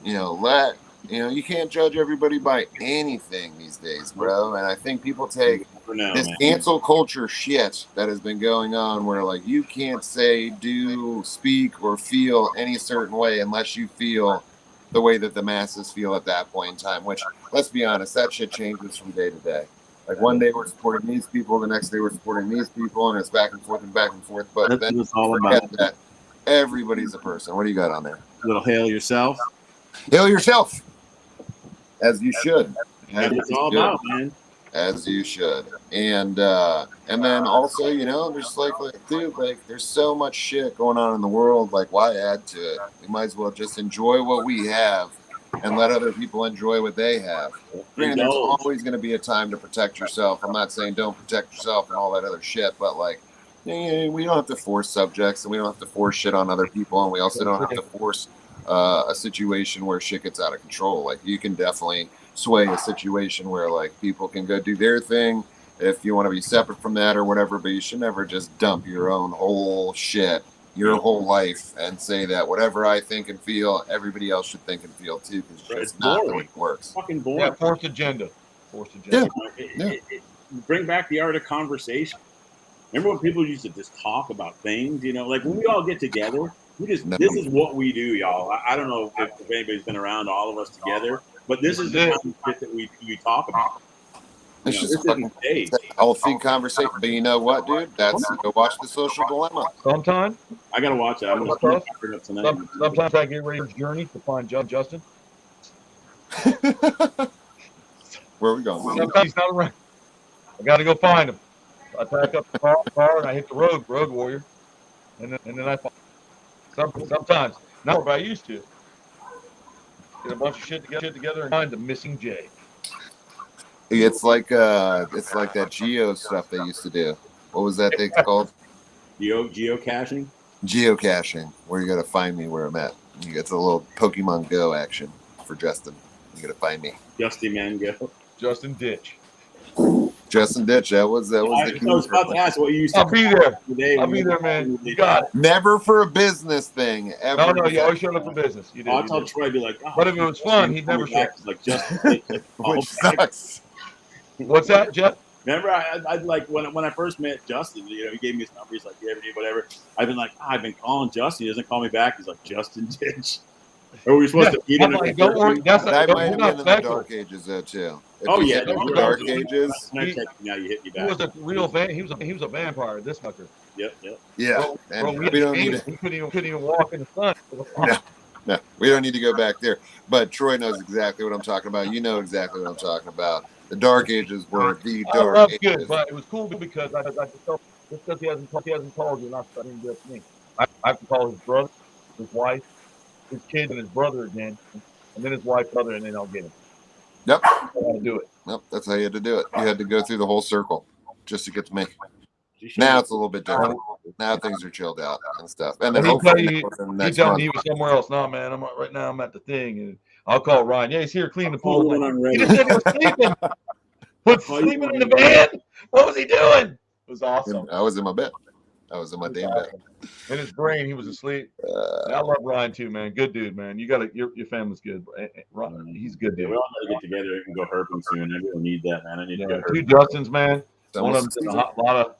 you can't judge everybody by anything these days, bro. And I think people take this cancel culture shit that has been going on where, like, you can't say, do, speak, or feel any certain way unless you feel the way that the masses feel at that point in time, which, let's be honest, that shit changes from day to day. Like, one day we're supporting these people, the next day we're supporting these people, and it's back and forth. But then it's all forget about that everybody's a person. What do you got on there? Little hail yourself. Hail yourself. As you should. That's what it's all about, man. As you should. And then also, there's like, dude, like, there's so much shit going on in the world. Like, why add to it? We might as well just enjoy what we have and let other people enjoy what they have. And there's always going to be a time to protect yourself. I'm not saying don't protect yourself and all that other shit, but, like, we don't have to force subjects, and we don't have to force shit on other people, and we also don't have to force a situation where shit gets out of control. Like, you can definitely sway a situation where, like, people can go do their thing if you want to be separate from that or whatever, but you should never just dump your own whole shit, your whole life, and say that whatever I think and feel, everybody else should think and feel too, because it's not the way it works. Fucking boring. Yeah, forced agenda. Yeah. Bring back the art of conversation. Remember when people used to just talk about things, like when we all get together, this is what we do, y'all. I don't know if anybody's been around all of us together, but this is the kind of shit that we talk about. It's just a healthy conversation. But you know what, dude? Go watch The Social Dilemma. Sometimes I gotta watch it. I'm gonna it up tonight. Sometimes I get ready for journey to find Justin. Where are we going? Sometimes he's not around. I gotta go find him. I pack up the car and I hit the road warrior, and then I find. Sometimes, not what I used to. Get a bunch of shit together and find the missing J. It's like that geo stuff they used to do. What was that thing called? Geocaching? Geocaching, where you got to find me where I'm at. You get a little Pokemon Go action for Justin. You got to find me. Justin Man Go. Justin Ditch. Justin Ditch. That was the I was about to ask what you used to. I'll be there. Today I'll be there, man. You got it. Never for a business thing. Ever. No, you always showed up for business. You did. I You told did. Troy, I'd be like, oh, But if it was fun, he'd never show up. Like Justin, Which sucks. What's that, Jeff? Remember, I'd like when I first met Justin, you know, he gave me his number. He's like, yeah, whatever. I've been like, I've been calling Justin. He doesn't call me back. He's like, Justin Ditch. Or were we supposed to meet him? Like, don't worry. That's I not, might have not been in the special. Dark Ages though too. If Oh you yeah, hit the Dark Ages. Now you hit me He back. was a real fan. He was a vampire. This fucker. Yep. Yeah, Bro, and we don't need to. He couldn't even walk in the sun. No, we don't need to go back there. But Troy knows exactly what I'm talking about. You know exactly what I'm talking about. The Dark Ages were the I Dark love Ages. good, but it was cool because I just felt just because he hasn't called you, not studying just me. I have to call his brother, his wife, his kids, and his brother again, and then his wife, brother, and then I'll get him. Yep. I want to do it. Yep, that's how you had to do it. You had to go through the whole circle just to get to me. Now it's a little bit different. Now things are chilled out and stuff. And then He hopefully tell next me month. he was somewhere else. No, man, right now I'm at the thing, and I'll call Ryan. Yeah, he's here cleaning the pool. when Like, I'm he ready. just said he was sleeping. Sleeping in the van. What was he doing? It was awesome. I was in my bed. I was in my damn bed. In his brain, he was asleep. I love Ryan too, man. Good dude, man. You got to your family's good. Ryan, he's a good Yeah, dude. we all got to get together and go herping soon. I really need that, man. I need to go Two herping. Justins, man. It's One of almost them's in a lot of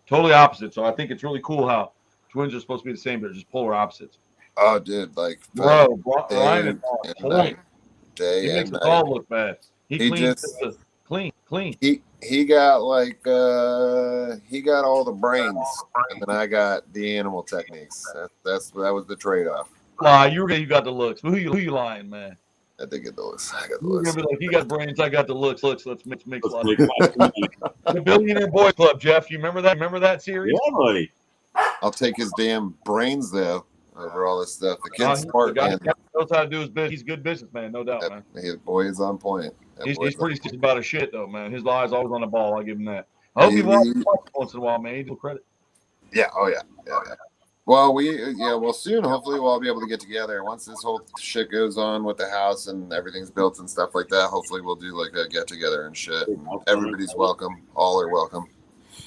totally opposite. So I think it's really cool how twins are supposed to be the same, but they're just polar opposites. Oh, dude, like Bro, day Ryan is and on night. point. Day He and makes us night. all look bad. He cleans just clean. he got like he got all the brains, and then I got the animal techniques. That was the trade off. Lie, you got the looks. Who you lying, man? I did get the looks. I got the You're looks. gonna be like, he got brains, I got the looks. Let's mix Let's love. make fun. The Billionaire Boys Club, Jeff. You remember that? Remember that series? Yeah, buddy. I'll take his damn brains though over all this stuff. The kid's The smart, guy man. knows how to do his business. He's a good businessman, no doubt, man. His boy is on point. That He's boy's pretty on serious about his shit, though, man. His eye's always on the ball. I give him that. I hope he watches once in a while, man. He deserves credit. Yeah. Oh yeah. Well, soon, hopefully, we'll all be able to get together. Once this whole shit goes on with the house and everything's built and stuff like that, hopefully we'll do like a get together and shit. Everybody's welcome. All are welcome.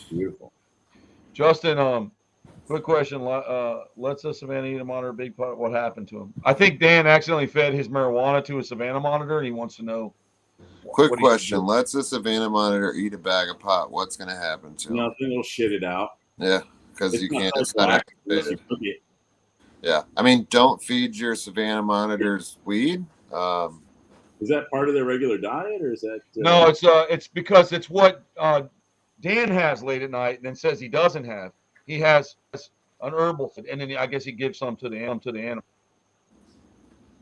Beautiful. Justin, quick question. Let's a Savannah eat a monitor, big part. What happened to him? I think Dan accidentally fed his marijuana to a Savannah monitor, and he wants to know. Quick what he should question. do. Let's a Savannah monitor eat a bag of pot. What's going to happen to him? Nothing will shit it out. Yeah, because you can't. It's It's not not unless you activated. cook it. Yeah. I mean, don't feed your Savannah monitors weed. Is that part of their regular diet, or is that? No, it's because it's what Dan has late at night, and then says he doesn't have. He has an herbal, and then I guess he gives some to the animal.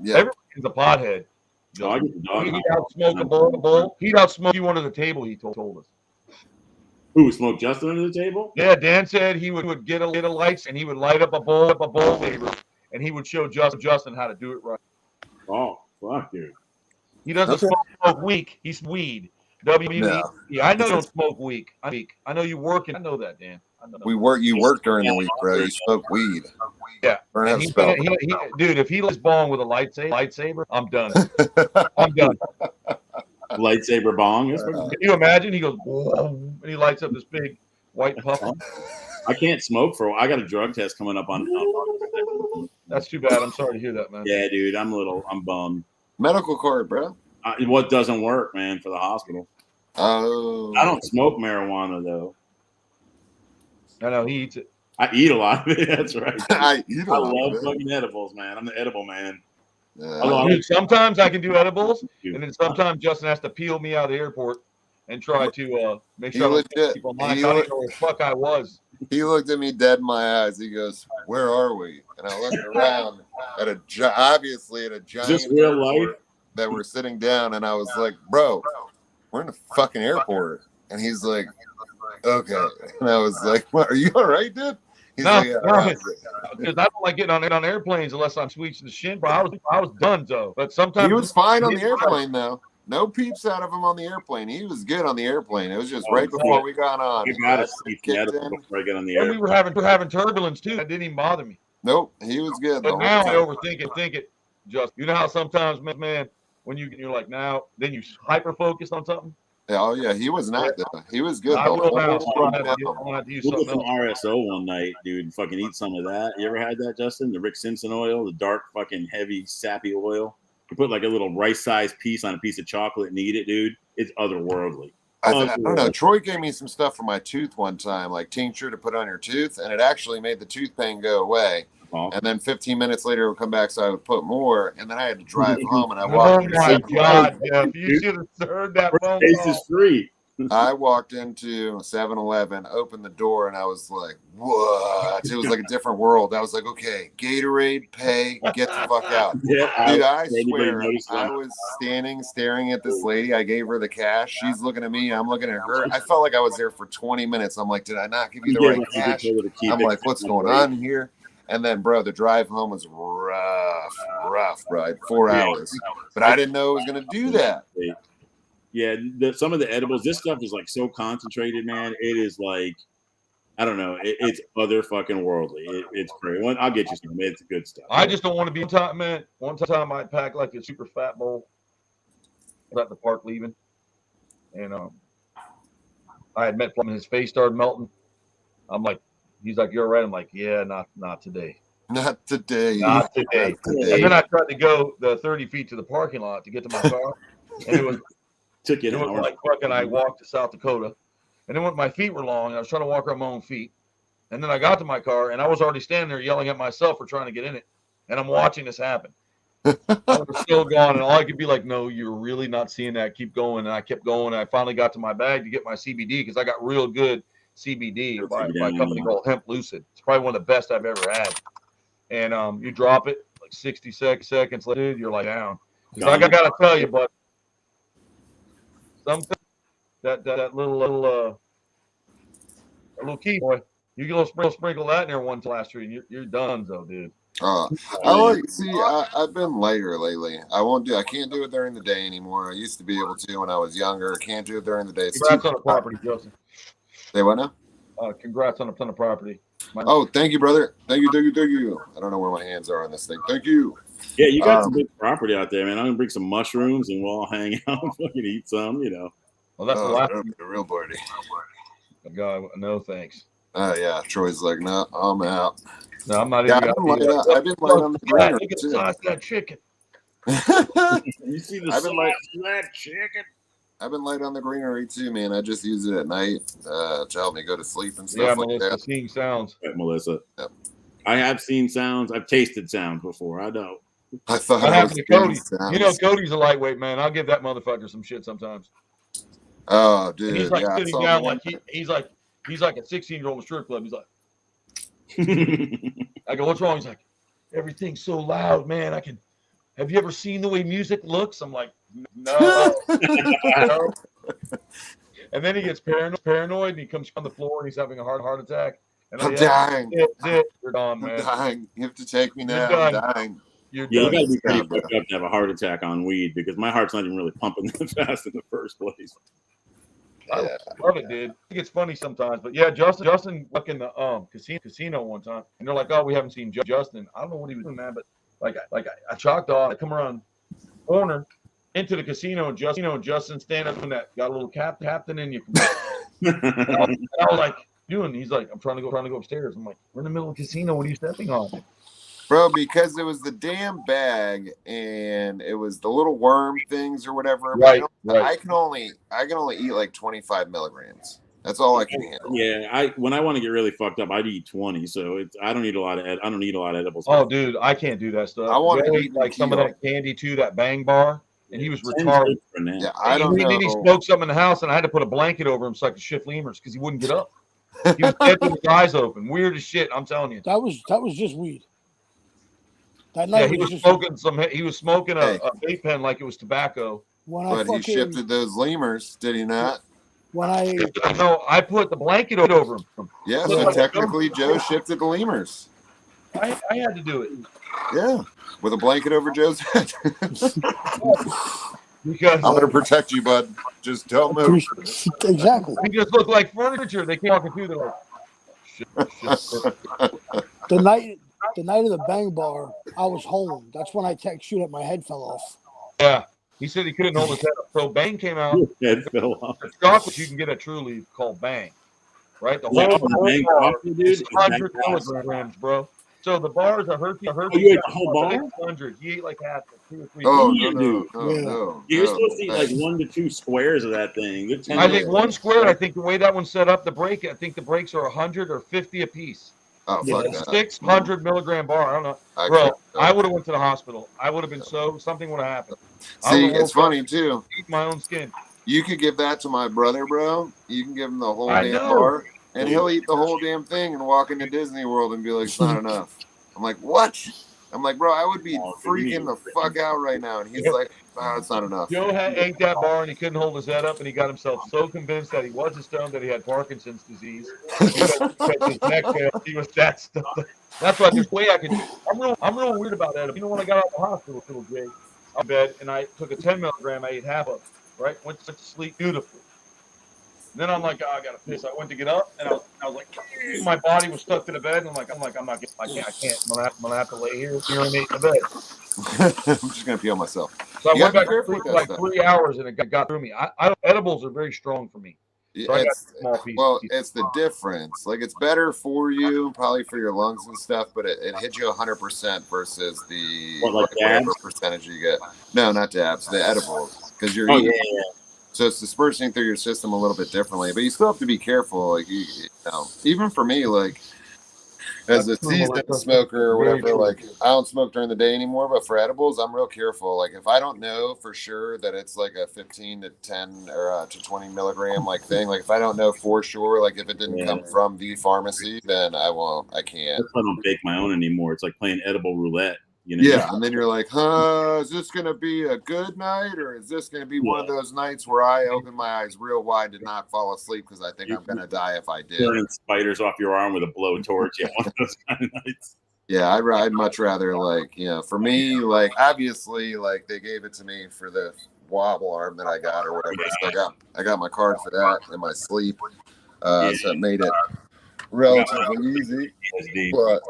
Yeah. Everybody's a pothead. No, I get the dog. He'd outsmoke a bull. He'd outsmoke you under the table. He told us. Who smoked Justin under the table? Yeah, Dan said he would get a lights and he would light up a bowl saber, and he would show Justin how to do it right. Oh, fuck, dude. He doesn't smoke weed. He's weed. W-E-E. No. I know you don't smoke weed. I know you work, and I know that, Dan. I know that. You work during the week, bro. You smoke weed. Yeah. Burn And out he, spell. dude, if he lights bong with a lightsaber, I'm done. I'm done. Lightsaber bong. That's pretty- Can you imagine? He goes, whoa, and he lights up this big white puff. I can't smoke for a while. I got a drug test coming up on. That's too bad. I'm sorry to hear that, man. Yeah, dude. I'm bummed. Medical card, bro. What doesn't work, man, for the hospital? Oh. I don't smoke marijuana though. I know he eats it. I eat a lot of it. That's right. I eat a I lot love of it. fucking edibles, man. I'm the edible man. Yeah. Although Dude, sometimes I can do edibles, Dude. and then sometimes Justin has to peel me out of the airport and try to make sure I don't legit- keep on mind. he I le- don't know where the fuck I was. He looked at me dead in my eyes. He goes, "Where are we?" And I looked around at obviously at a giant Is this real airport life? that we're sitting down, and I was like, "Bro, we're in the fucking airport." And he's like, "Okay." And I was like, "What? Are you all right, dude?" He's No, like, "Yeah, no. all right." Because I don't like getting on airplanes unless I'm sweet the shin. But I was done though. But sometimes He was fine on the airplane though. No peeps out of him on the airplane. He was good on the airplane. It was just right before we got on. I gotta see Kicked edible in. before I get on the and air. we were having turbulence too. That didn't even bother me. Nope, he was good. the But whole now I time. overthink it. Just you know how sometimes, man, when you're like now, then you hyper focus on something. Oh yeah, he was not though. He was good. I The will whole now. I'm time. gonna have to use We'll get something some else. RSO one night, dude. And fucking eat some of that. You ever had that, Justin? The Rick Simpson oil, the dark, fucking heavy, sappy oil. You put like a little rice-sized piece on a piece of chocolate and eat it, dude. It's otherworldly. I don't know. Troy gave me some stuff for my tooth one time, like tincture to put on your tooth, and it actually made the tooth pain go away. Oh. And then 15 minutes later, it would come back, so I would put more, and then I had to drive home, and I Oh walked. my God, Jeff! You should have heard that phone Taste call. is free. I walked into 7-Eleven, opened the door, and I was like, what? It was like a different world. I was like, okay, Gatorade, pay, get the fuck out. Yeah, Dude, I anybody swear, notice I that? was standing, staring at this lady. I gave her the cash. She's looking at me. I'm looking at her. I felt like I was there for 20 minutes. I'm like, did I not give you the Yeah, right but you cash? told her to keep I'm it. like, what's going on here? And then, bro, the drive home was rough, bro. I had 4 hours. But I didn't know it was going to do that. Yeah, some of the edibles, this stuff is like so concentrated, man. It is like, I don't know, it's other fucking worldly. It's crazy. I'll get you some. It's good stuff. I just don't want to be time, man. One time I packed like a super fat bowl. I was at the park leaving, and I had met Plum, and his face started melting. I'm like, he's like, "You're right." I'm like, "Yeah, not today." Not today. Not today. Not today. And then I tried to go the 30 feet to the parking lot to get to my car, and it was Took you it an was hour. like fucking. I walked to South Dakota, and then when my feet were long, I was trying to walk around my own feet, and then I got to my car, and I was already standing there yelling at myself for trying to get in it, and I'm watching this happen. I was still gone, and all I could be like, "No, you're really not seeing that. Keep going." And I kept going, and I finally got to my bag to get my CBD because I got real good CBD by a company called Hemp Lucid. It's probably one of the best I've ever had. And you drop it like 60 seconds later, dude, you're like down. Because I got to tell you, but something that little key boy, you get a little sprinkle that in there one last year, and you're done, though, dude. I've been lighter lately. I can't do it during the day anymore. I used to be able to when I was younger. Can't do it during the day. Congrats on the property, Justin. Say what now? Congrats on a ton of property. Oh, thank you, brother. Thank you. I don't know where my hands are on this thing. Thank you. Yeah, you got some big property out there, man. I'm gonna bring some mushrooms and we'll all hang out and fucking eat some, you know. Well, that's the last the real party. God, no thanks. Oh yeah, Troy's like, no, I'm out. No, I'm not Yeah, even. I've been light on the greenery Look at too. the size of that chicken. You see the size of that chicken? I've been light on the greenery too, man. I just use it at night to help me go to sleep and stuff Yeah, like Melissa, that. seeing sounds. Right, Melissa. Yep. I have seen sounds. I've tasted sounds before. I know. I thought What I was happened to Cody? sounds. You know, Cody's a lightweight, man. I'll give that motherfucker some shit sometimes. Oh, dude. And he's like yeah, sitting down like he's like a 16-year-old in a strip club. He's like, I go, what's wrong? He's like, everything's so loud, man. Have you ever seen the way music looks? I'm like, no. No. And then he gets paranoid and he comes on the floor and he's having a heart attack. And I'm dying. You're done, man. I'm dying. You have to take me now. You're I'm done. dying. You're Yeah, you done. gotta be pretty fucked up to have a heart attack on weed because my heart's not even really pumping that fast in the first place. I love it, dude. I think it's funny sometimes, but yeah, Justin like in the casino one time, and they're like, "Oh, we haven't seen Justin." I don't know what he was doing, man, but like I chalked off. I come around corner into the casino, and Justin standing up in that got a little captain in you. And I was like, "Doing?" He's like, "I'm trying to go upstairs." I'm like, "We're in the middle of the casino. What are you stepping on?" Bro, because it was the damn bag and it was the little worm things or whatever. Right. I can only eat like 25 milligrams. That's all I can handle. Yeah, when I want to get really fucked up, I'd eat 20. So I don't need a lot of edibles. Oh, dude, I can't do that stuff. I want to eat like some of that candy too, that Bang Bar, and he was retarded. Yeah, I don't know. Then he smoked something in the house, and I had to put a blanket over him so I could shift lemurs because he wouldn't get up. He was dead with his eyes open. Weird as shit. I'm telling you. That was just weed. That night he was smoking a vape pen like it was tobacco. But he shifted those lemurs, did he not? I put the blanket over him. Yeah, so technically Joe shifted the lemurs. I had to do it. Yeah, with a blanket over Joe's head. Because I'm gonna protect you, bud. Just don't move. Exactly. We just look like furniture. They keep walking through. They're like, shit. The night of the Bang Bar, I was home. That's when I text you that my head fell off. Yeah. He said he couldn't hold his head up. So Bang came out. Head fell off. The chocolate you can get at Truly called Bang, right? The Yeah, whole Bang bar chocolate, dude, is is 100 fantastic. milligrams, bro. So the bars are Hershey. you ate the whole bar? 100. He ate like half, 2 or 3. Oh Yeah, no, dude. no. You're supposed to eat like 1 to 2 squares of that thing. Good I think one square. I think the way that one's set up, the brakes are 100 or 50 a piece. Oh fuck It's a that. 600 milligram bar. I don't know, I bro. can't do it. I would have went to the hospital. I would have been something would have happened. See, it's funny too. Eat my own skin. You could give that to my brother, bro. You can give him the whole I damn know. bar, and he'll eat the whole damn thing and walk into Disney World and be like, "It's not enough." I'm like, "What?" I'm like, "Bro, I would be freaking the fuck out right now." And he's like, "Oh, it's not enough." Joe ate that bar and he couldn't hold his head up, and he got himself so convinced that he wasn't stoned that he had Parkinson's disease. Because his neck failed. He was that stuff. That's why there's way I can. I'm real weird about that. You know, when I got out of the hospital, little Jay, I'm in bed and I took a 10 milligram. I ate half of it. Right, went to sleep beautifully. And then I'm like, oh, I gotta piss. I went to get up, and I was like, my body was stuck to the bed, and I'm like, I'm not getting, I can't. I'm gonna have to lay here, urinate in the bed. I'm just gonna pee on myself. So I You went gotta back be to careful sleep with for like that 3 hours, and it got through me. Edibles are very strong for me. So I got a small piece. Well, it's the difference. Like, it's better for you, probably for your lungs and stuff, but it hits you 100% versus the whatever percentage you get. No, not dabs, the edibles, because you're eating. Yeah. So it's dispersing through your system a little bit differently, but you still have to be careful. Like, you know, even for me, like, as a seasoned smoker or whatever, like, I don't smoke during the day anymore, but for edibles, I'm real careful. Like, if I don't know for sure that it's like a 15 to 10 or to 20 milligram like thing, like if I don't know for sure, like if it didn't come from the pharmacy, then I can't. That's why I don't bake my own anymore. It's like playing edible roulette. You know? Yeah, and then you're like, is this going to be a good night, or is this going to be one of those nights where I open my eyes real wide to not fall asleep because I think I'm going to die if I did? Turning spiders off your arm with a blowtorch. Yeah, one of those kind of nights. Yeah, I'd much rather, like, you know, for me, like, obviously, like, they gave it to me for the wobble arm that I got or whatever. So I got my card for that in my sleep. So it made it relatively easy. But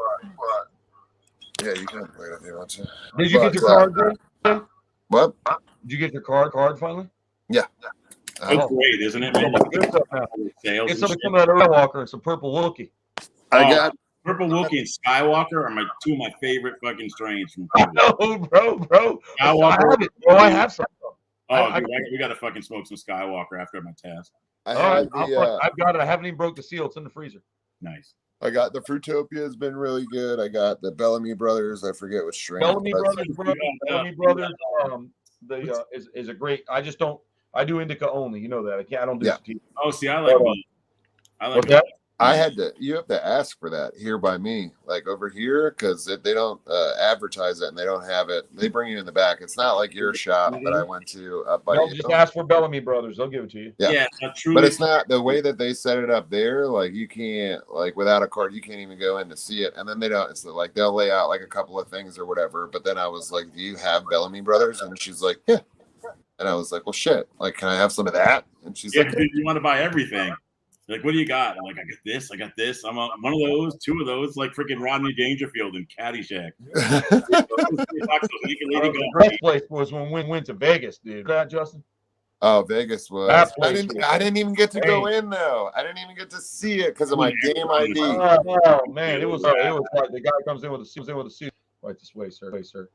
yeah, you can play it if you want to. Did you get your card, Jay? What? Did you get your card finally? Yeah. It's great, isn't it, man? It's something coming out of Earl Walker and some purple Wookie. I got Purple Wookie and Skywalker are two of my favorite fucking strains from Oh, bro. Skywalker. I have some. Dude, we got to fucking smoke some Skywalker after my test. I've got it. I haven't even broke the seal. It's in the freezer. Nice. I got the Fruitopia has been really good. I got the Bellamy Brothers. I forget what strain. Bellamy Brothers is a great. I do indica only. You know that. I don't do sativa. Oh, see, I like weed. that. You have to ask for that here by me, like over here, because they don't advertise it and they don't have it. They bring you in the back. It's not like your shop that I went to up by you. Just ask for Bellamy Brothers. They'll give it to you. Yeah, but it's not the way that they set it up there. Like, you can't, like, without a card, you can't even go in to see it. And then they don't. It's like they'll lay out like a couple of things or whatever. But then I was like, "Do you have Bellamy Brothers?" And she's like, "Yeah." And I was like, "Well, shit. Like, can I have some of that?" And she's like, dude, you want to buy everything. Like, what do you got? I'm like, I got this. I'm one of those, two of those, like freaking Rodney Dangerfield in Caddyshack. The best place was when we went to Vegas, dude. That, Justin? Oh, Vegas was. I didn't even get to go in though. I didn't even get to see it because of my game ID. Oh man, it was like the guy comes in with a suit. Right this way, sir.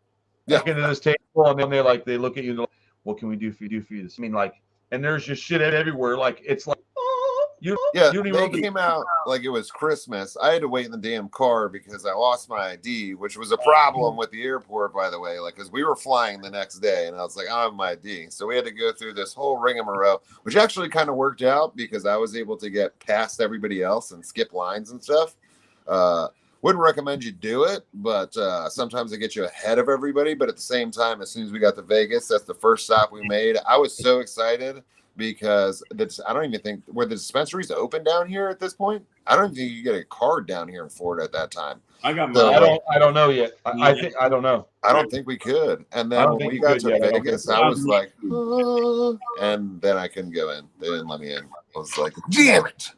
Yeah. Into this table, and then they look at you. And like, what can we do for you? I mean, like, and there's just shit everywhere. Like, it's like. They came out like it was Christmas. I had to wait in the damn car because I lost my ID, which was a problem with the airport, by the way. Like, because we were flying the next day, and I was like, I don't have my ID. So we had to go through this whole rigmarole, which actually kind of worked out because I was able to get past everybody else and skip lines and stuff. Wouldn't recommend you do it, but sometimes it gets you ahead of everybody. But at the same time, as soon as we got to Vegas, that's the first stop we made. I was so excited. Because I don't even think where the dispensaries open down here at this point. I don't think you get a card down here in Florida at that time. I got I don't know yet. I don't know. I don't think we could. And then when we got to Vegas, I was like, and then I couldn't go in. They didn't let me in. I was like, damn it.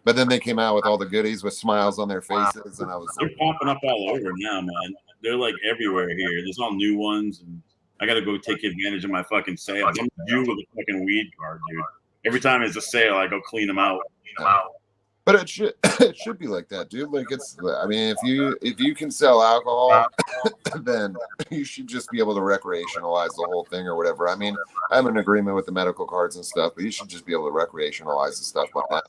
But then they came out with all the goodies with smiles on their faces, and I was they're popping up all over now, man. They're like everywhere here. There's all new ones, and I got to go take advantage of my fucking sales. I'm due with a fucking weed card, dude. Every time there's a sale, I go clean them out. But it should be like that, dude. Like I mean, if you can sell alcohol, then you should just be able to recreationalize the whole thing or whatever. I mean, I'm in agreement with the medical cards and stuff, but you should just be able to recreationalize the stuff like that.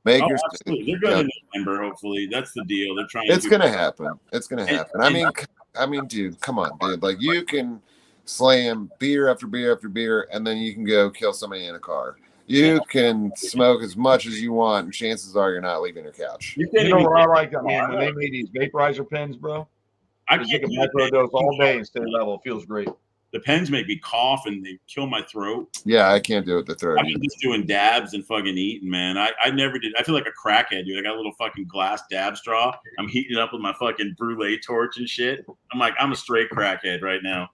Absolutely. They're going to November, hopefully. That's the deal. They're trying. It's gonna happen. It's gonna happen. I mean, dude, come on, dude. Like you can slam beer after beer after beer, and then you can go kill somebody in a car. You can smoke as much as you want, and chances are you're not leaving your couch. You know what I like? I mean, when they made these vaporizer pens, bro, I just take a microdose all day and stay level. It feels great. The pens make me cough and they kill my throat. Yeah, I can't do it the throat. I've been just doing dabs and fucking eating, man. I never did. I feel like a crackhead, dude. I got a little fucking glass dab straw. I'm heating it up with my fucking brulee torch and shit. I'm like, I'm a straight crackhead right now.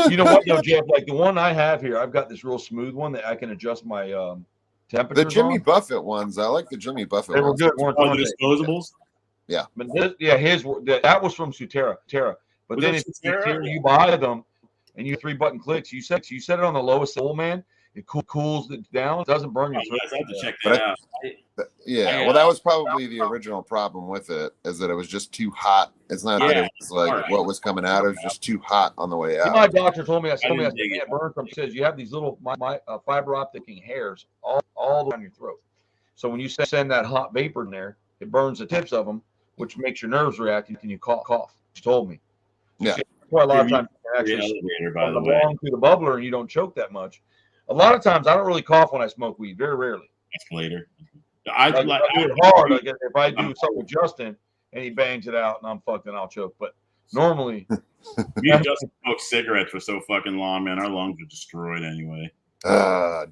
You know what, though, Jeff? Like the one I have here, I've got this real smooth one that I can adjust my temperature. The Jimmy Buffett ones, I like the Jimmy Buffett. They were ones. good, weren't Oh, the disposables? Yeah. But that was from Sutera. But then if you buy them and you 3-button clicks, you set it on the lowest level, man. It cools it down. It doesn't burn your throat. I have to check that out. Well, that was probably the original problem with it, is that it was just too hot. It's not that it was like what was coming out. It was just too hot on the way out. My doctor told me I can't burn from. Says you have these little fiber optic hairs all around your throat. So when you send that hot vapor in there, it burns the tips of them, which makes your nerves react and you cough. She told me. Yeah. A lot of times you actually belong through the bubbler and you don't choke that much. A lot of times I don't really cough when I smoke weed. Very rarely. Escalator. I do it hard. Like if I do something with Justin and he bangs it out and I'm fucked, then I'll choke. But normally, me and Justin smoked cigarettes for so fucking long, man. Our lungs are destroyed anyway.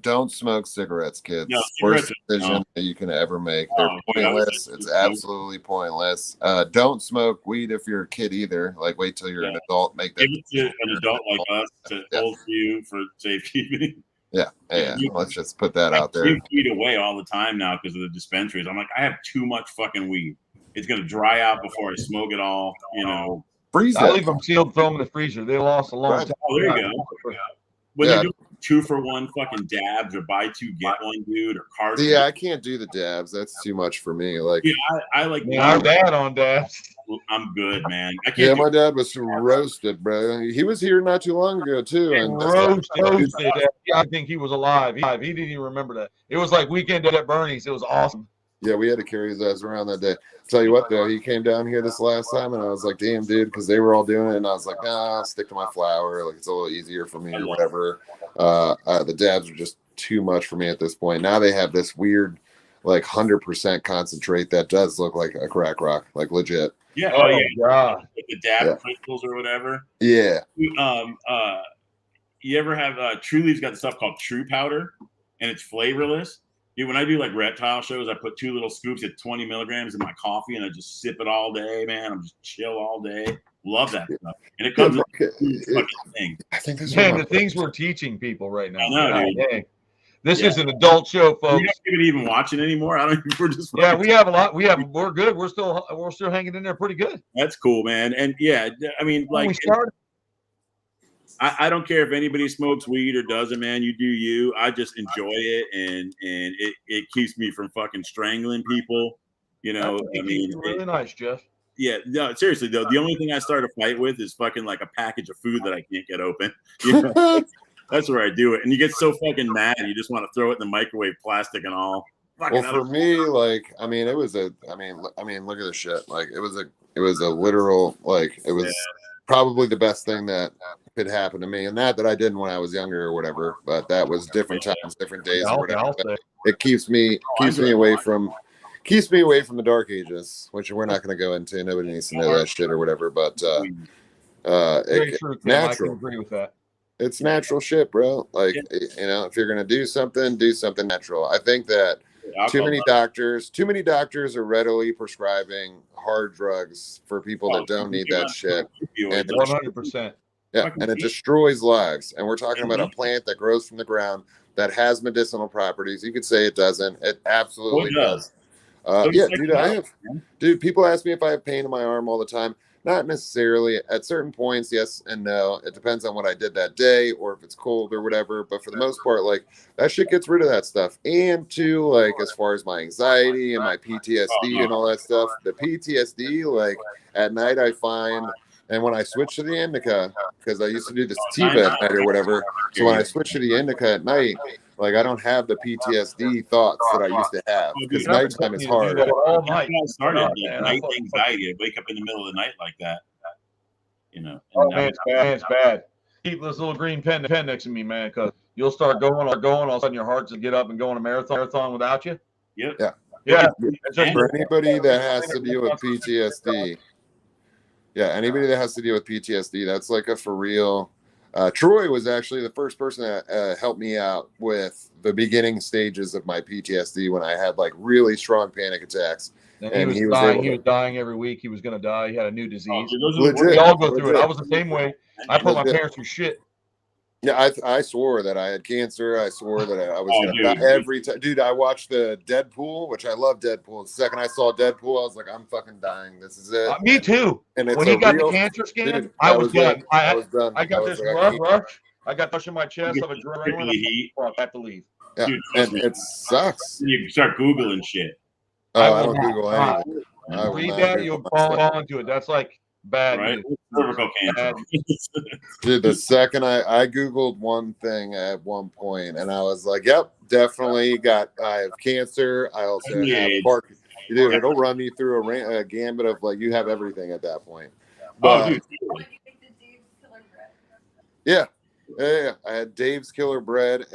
Don't smoke cigarettes, kids. No, Worst decision that you can ever make. They're pointless. It's absolutely pointless. Don't smoke weed if you're a kid either. Like, wait till you're an adult. Make that. Give it to an adult like us to hold you for safekeeping. Yeah. Let's just put that out there. I keep weed away all the time now because of the dispensaries. I'm like, I have too much fucking weed. It's gonna dry out before I smoke it all. You know, freeze. I leave them sealed, throw them in the freezer. They lost a long time. Oh, there you go. When they do 2-for-1 fucking dabs or buy 2 get 1, dude, or cards. Yeah, I can't do the dabs. That's too much for me. Like, I like our dad on dabs. I'm good, man. I can't. Yeah, my dad was roasted, bro. He was here not too long ago too, and roasted. I think he was alive. He didn't even remember that. It was like weekend at Bernie's. It was awesome. Yeah, we had to carry his ass around that day. Tell you what, though, he came down here this last time, and I was like, "Damn, dude," because they were all doing it, and I was like, "Nah, I'll stick to my flower. Like it's a little easier for me or whatever." The dabs are just too much for me at this point. Now they have this weird, like 100% concentrate that does look like a crack rock, like legit. Yeah. God. Like the dab crystals or whatever. Yeah. You ever have True Leaf's got the stuff called True Powder, and it's flavorless. Dude, when I do like reptile shows, I put 2 little scoops at 20 milligrams in my coffee, and I just sip it all day, man. I'm just chill all day. Love that stuff, and it comes with fucking thing. I think this the things we're teaching people right now. I know, dude. Dang. This is an adult show, folks. We're not even watching anymore. I don't. We're just. We have a lot. We're good. We're still hanging in there pretty good. That's cool, man. And yeah, I mean, like. We started. I don't care if anybody smokes weed or doesn't, man. You do you. I just enjoy it, and it keeps me from fucking strangling people. You know, I mean, really nice, Jeff. Yeah, no, seriously though, the only thing I start a fight with is fucking like a package of food that I can't get open. You know? That's where I do it, and you get so fucking mad, you just want to throw it in the microwave, plastic and all. Well, for me, like, I mean, look at this shit. Like, it was a literal, like, it was probably the best thing that could happen to me, and that I didn't when I was younger or whatever. But that was different times, different days, or whatever. It keeps me away from the dark ages, which we're not going to go into. Nobody needs to know that shit or whatever. But natural. I can agree with that. It's natural shit, bro. Like, you know, if you're going to do something natural. I think that too many doctors are readily prescribing hard drugs for people that don't need that shit. And 100%. Yeah, and it destroys lives. And we're talking about a plant that grows from the ground that has medicinal properties. You could say it doesn't. It absolutely does. Dude, people ask me if I have pain in my arm all the time. Not necessarily. At certain points, yes and no. It depends on what I did that day or if it's cold or whatever. But for the most part, like that shit gets rid of that stuff. And too, like as far as my anxiety and my PTSD and all that stuff, the PTSD, like at night I find, and when I switch to the indica, because I used to do the sativa at night or whatever. So when I switch to the indica at night, like I don't have the PTSD thoughts that I used to have because nighttime is hard. All night. I started Man, night anxiety. I wake up in the middle of the night like that. You know. Oh man, it's bad. It's bad. Keep this little green pen next to me, man, because you'll start going. All of a sudden, your heart's to get up and go on a marathon without you. Yep. Yeah. For anybody that has to deal with PTSD, anybody that has to deal with PTSD, that's like a for real. Troy was actually the first person that helped me out with the beginning stages of my PTSD when I had like really strong panic attacks. And he was dying. He was dying every week. He was going to die. He had a new disease. Legit. We all go through it. I was the same way. I put my parents through shit. Yeah, I swore that I had cancer. I swore that I was going to die every time. Dude, I watched the Deadpool, which I love Deadpool. The second I saw Deadpool, I was like, I'm fucking dying. This is it. Me too. And when he got the cancer scan, I was done. I done. I got this rush. I got touch in my chest of adrenaline. I have to leave. Yeah, dude, and it sucks. You start Googling shit. I don't Google anything. Read that, you'll fall into it. That's like bad. Right? Cervical cancer. Dude, the second I Googled one thing at one point, and I was like, yep, definitely I have cancer. I also have Parkinson's. Dude, it'll run me through a gambit of like, you have everything at that point. But, dude. Yeah. Yeah, I had Dave's Killer Bread.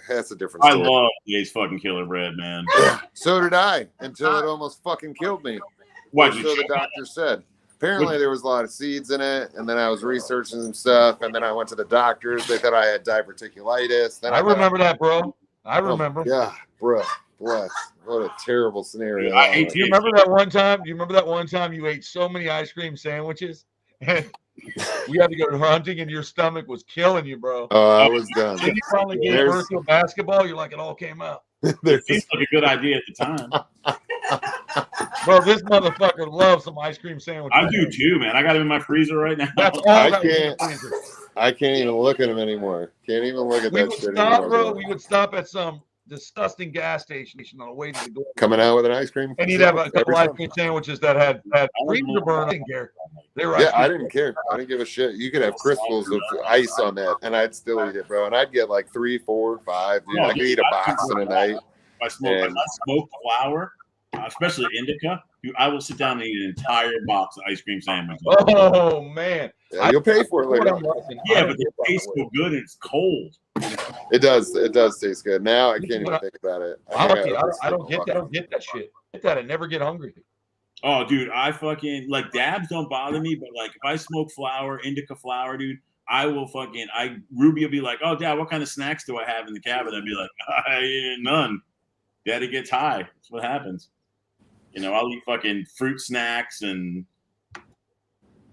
That's a different story. I love Dave's fucking Killer Bread, man. So did I, until it almost fucking killed me. What? So the doctor said. Apparently there was a lot of seeds in it, and then I was researching some stuff, and then I went to the doctors. They thought I had diverticulitis. Then I remember that, bro. I remember. Yeah, bro. Bless. What a terrible scenario. Do you remember that one time? Do you remember that one time you ate so many ice cream sandwiches and you had to go hunting and your stomach was killing you, bro? Oh, I was done. Then you finally gave birth to a basketball. You're like, it all came out. It seems like a good idea at the time. Bro, this motherfucker loves some ice cream sandwiches. I do too, man. I got them in my freezer right now. That's all I can't even look at them anymore. Can't even look at that shit anymore. Bro. We would stop at some disgusting gas station on the way to the door. Coming out with an ice cream? And he'd have a couple ice cream sandwiches that had freezer burn. I didn't care. I didn't care. I didn't give a shit. You could have crystals of ice on that, and I'd still eat it, bro. And I'd get like 3, 4, 5. Dude, I could eat a box in a night. If I smoke flour, especially indica, dude, I will sit down and eat an entire box of ice cream sandwiches. Oh, man. Yeah, you'll pay for it later. Yeah, but it tastes so good and it's cold. It does. It does taste good. Now I can't even think about it. I don't get that. I don't get that shit. Get that. I never get hungry. Oh, dude, I fucking like dabs don't bother me, but like if I smoke flour, indica flour, dude, I will fucking Ruby will be like, oh, Dad, what kind of snacks do I have in the cabinet? I'd be like, none. Daddy gets high. That's what happens. You know, I'll eat fucking fruit snacks and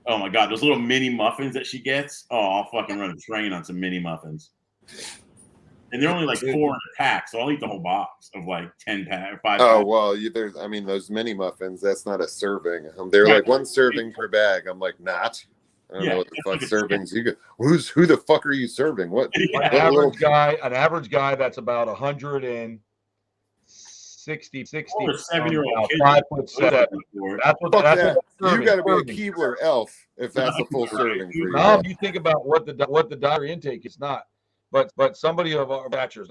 oh my god, those little mini muffins that she gets. Oh, I'll fucking run a train on some mini muffins. And they're only like 4 in a pack, so I'll eat the whole box of like 10 pack, 5. Oh well, those mini muffins. That's not a serving. They're like 1 serving per bag. I'm like, not. I don't know what the fuck servings you get. Who the fuck are you serving? What? An average guy that's about 160, 60. Or a 7-year-old kid. 5'7". That's what you got to be a Keebler elf if that's a full serving for you. Now you think about what the dietary intake is not. But somebody of our bachelors.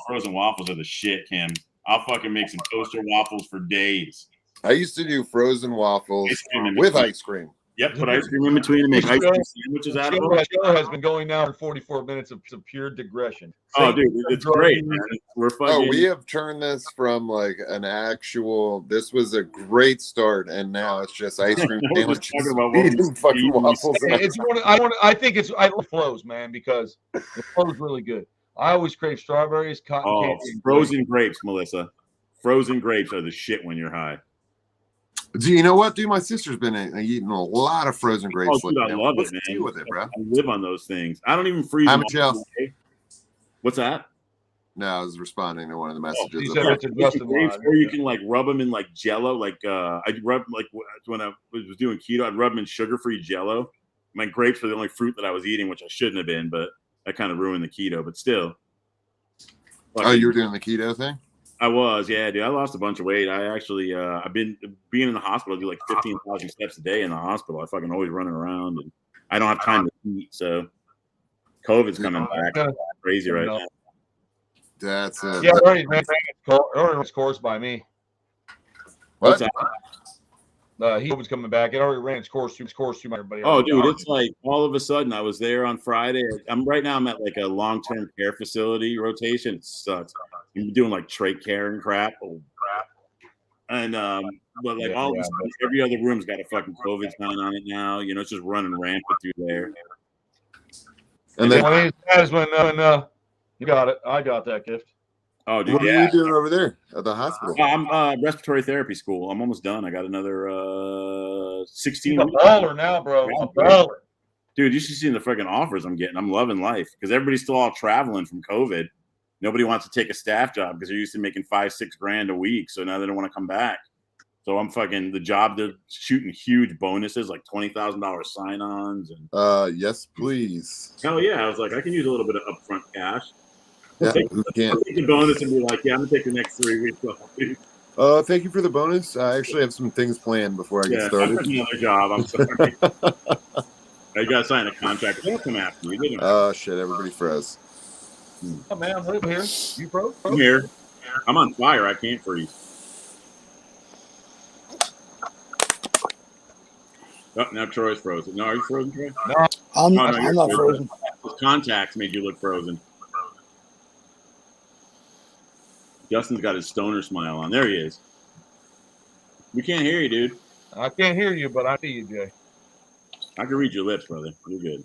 Frozen waffles are the shit, Kim. I'll fucking make some toaster waffles for days. I used to do frozen waffles with ice cream. Yep, put ice cream in between and make ice cream sandwiches out of them. The show has been going now for 44 minutes of pure digression. Oh, dude, it's great, man. We have turned this from like an actual. This was a great start, and now it's just ice cream sandwiches. Fucking waffles. I think it flows, man, because it flows really good. I always crave strawberries, cotton candy, frozen grapes, Melissa. Frozen grapes are the shit when you're high. Do you know what, dude? My sister's been eating a lot of frozen grapes. Oh, dude, I love it, man. Deal with it, bro. I live on those things. I don't even freeze them. Jeff. What's that? No, I was responding to one of the messages. he of said that. it's a Justin grapes, line. or you can like rub them in like Jello. Like I'd rub like when I was doing keto, I'd rub them in sugar-free Jello. My grapes were the only fruit that I was eating, which I shouldn't have been, but that kind of ruined the keto. But still, Oh, you were doing the keto thing? I was, yeah, dude. I lost a bunch of weight. I actually, I've been being in the hospital. I do like 15,000 steps a day in the hospital. I fucking always running around, and I don't have time to eat. So, COVID's coming back crazy right now. That's it. Yeah, already ran its course by me. What? COVID's coming back. It already ran its course through everybody. Oh, dude, it's like all of a sudden I was there on Friday. I'm at like a long-term care facility rotation. It sucks. I'm doing like trach care and crap. And but like all of a sudden, every other room's got a fucking COVID sign on it now. You know, it's just running rampant through there. And then that is when you got it. I got that gift. Oh, dude, what are you doing over there at the hospital? I'm respiratory therapy school. I'm almost done. I got another 16 He's a weeks. baller now, bro. A baller. Dude, you should see the freaking offers I'm getting. I'm loving life because everybody's still all traveling from COVID. Nobody wants to take a staff job because they're used to making $5-6 grand a week. So now they don't want to come back. So I'm fucking the job. They're shooting huge bonuses, like $20,000 sign-ons. And Yes, please. hell yeah, I was like, I can use a little bit of upfront cash. Yeah, who can't? Take the bonus and be like, yeah, I'm gonna take the next 3 weeks off. Thank you for the bonus. I actually have some things planned before I get started. Another job. I'm sorry. I gotta sign a contract. They don't come after me. They don't. Oh shit! Everybody froze. Oh, man, I'm over here. You froze? I'm here. I'm on fire. I can't freeze. Oh, now Troy's frozen. No, are you frozen, Troy? No. I'm Oh, no, you're not frozen. Those contacts made you look frozen. Justin's got his stoner smile on. There he is. We can't hear you, dude. I can't hear you, but I see you, Jay. I can read your lips, brother. You're good.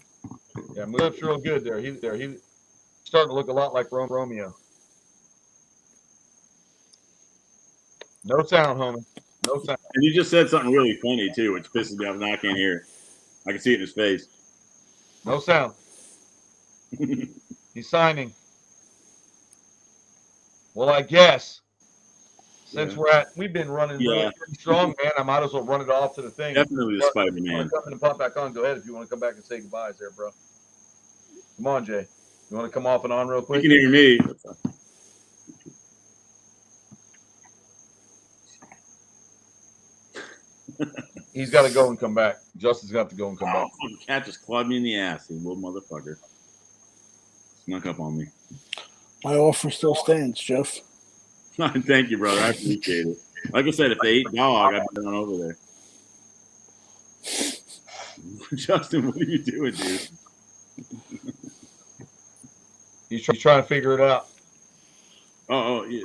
Yeah, my lips real good there. He's starting to look a lot like Romeo. No sound, homie. No sound. And you just said something really funny, too, which pisses me off. Now I can't hear it. I can see it in his face. No sound. He's signing. Well, I guess since we've been running really pretty strong, man, I might as well run it off to the thing. Definitely the Spider-Man. Come in and pop back on. Go ahead if you want to come back and say goodbyes there, bro. Come on, Jay. You want to come off and on real quick? You can hear me. He's got to go and come back. Justin's got to go and come back. The cat just clawed me in the ass, you little motherfucker. Snuck up on me. My offer still stands, Jeff. Thank you, brother. I appreciate it. Like I said, if they ate dog, I'd be on over there. Justin, what are you doing, dude? He's trying to figure it out. Oh, yeah.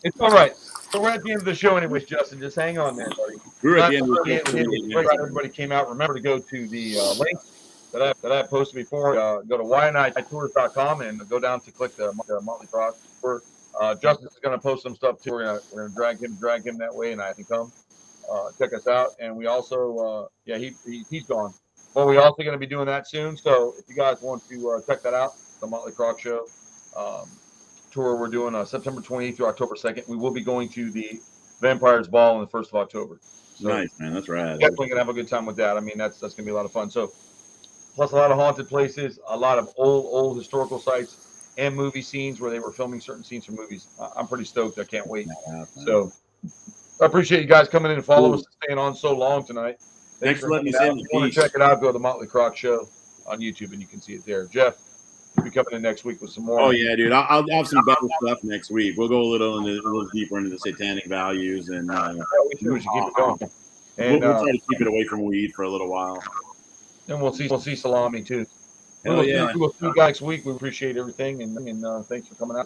It's all right. So we're at the end of the show anyways, Justin. Just hang on there, buddy. We're at the end of the show. Everybody came out. Remember to go to the link that I posted before. Go to ynitours.com and go down to click the Mōtley Crōc. Justin's going to post some stuff too. We're going to drag him that way, and I can come check us out. And we also, he's gone. But we're also going to be doing that soon. So if you guys want to check that out, the Mōtley Crōc show tour we're doing September 28th through October 2nd. We will be going to the Vampires Ball on the 1st of October. So nice, man. That's rad. Definitely going to have a good time with that. I mean, that's going to be a lot of fun. So plus a lot of haunted places, a lot of old historical sites, and movie scenes where they were filming certain scenes from movies. I'm pretty stoked. I can't wait. So I appreciate you guys coming in and following us and staying on so long tonight. Thanks for letting me say. If you want to check it out, go to the Mōtley Crōc show on YouTube and you can see it there. Jeff, you'll be coming in next week with some more. Oh yeah, dude. I'll have some better stuff next week. We'll go a little deeper into the satanic values and we should keep it going. And we'll try to keep it away from weed for a little while. And we'll see salami too. Hell yeah. We'll see you guys next week. We appreciate everything and thanks for coming out.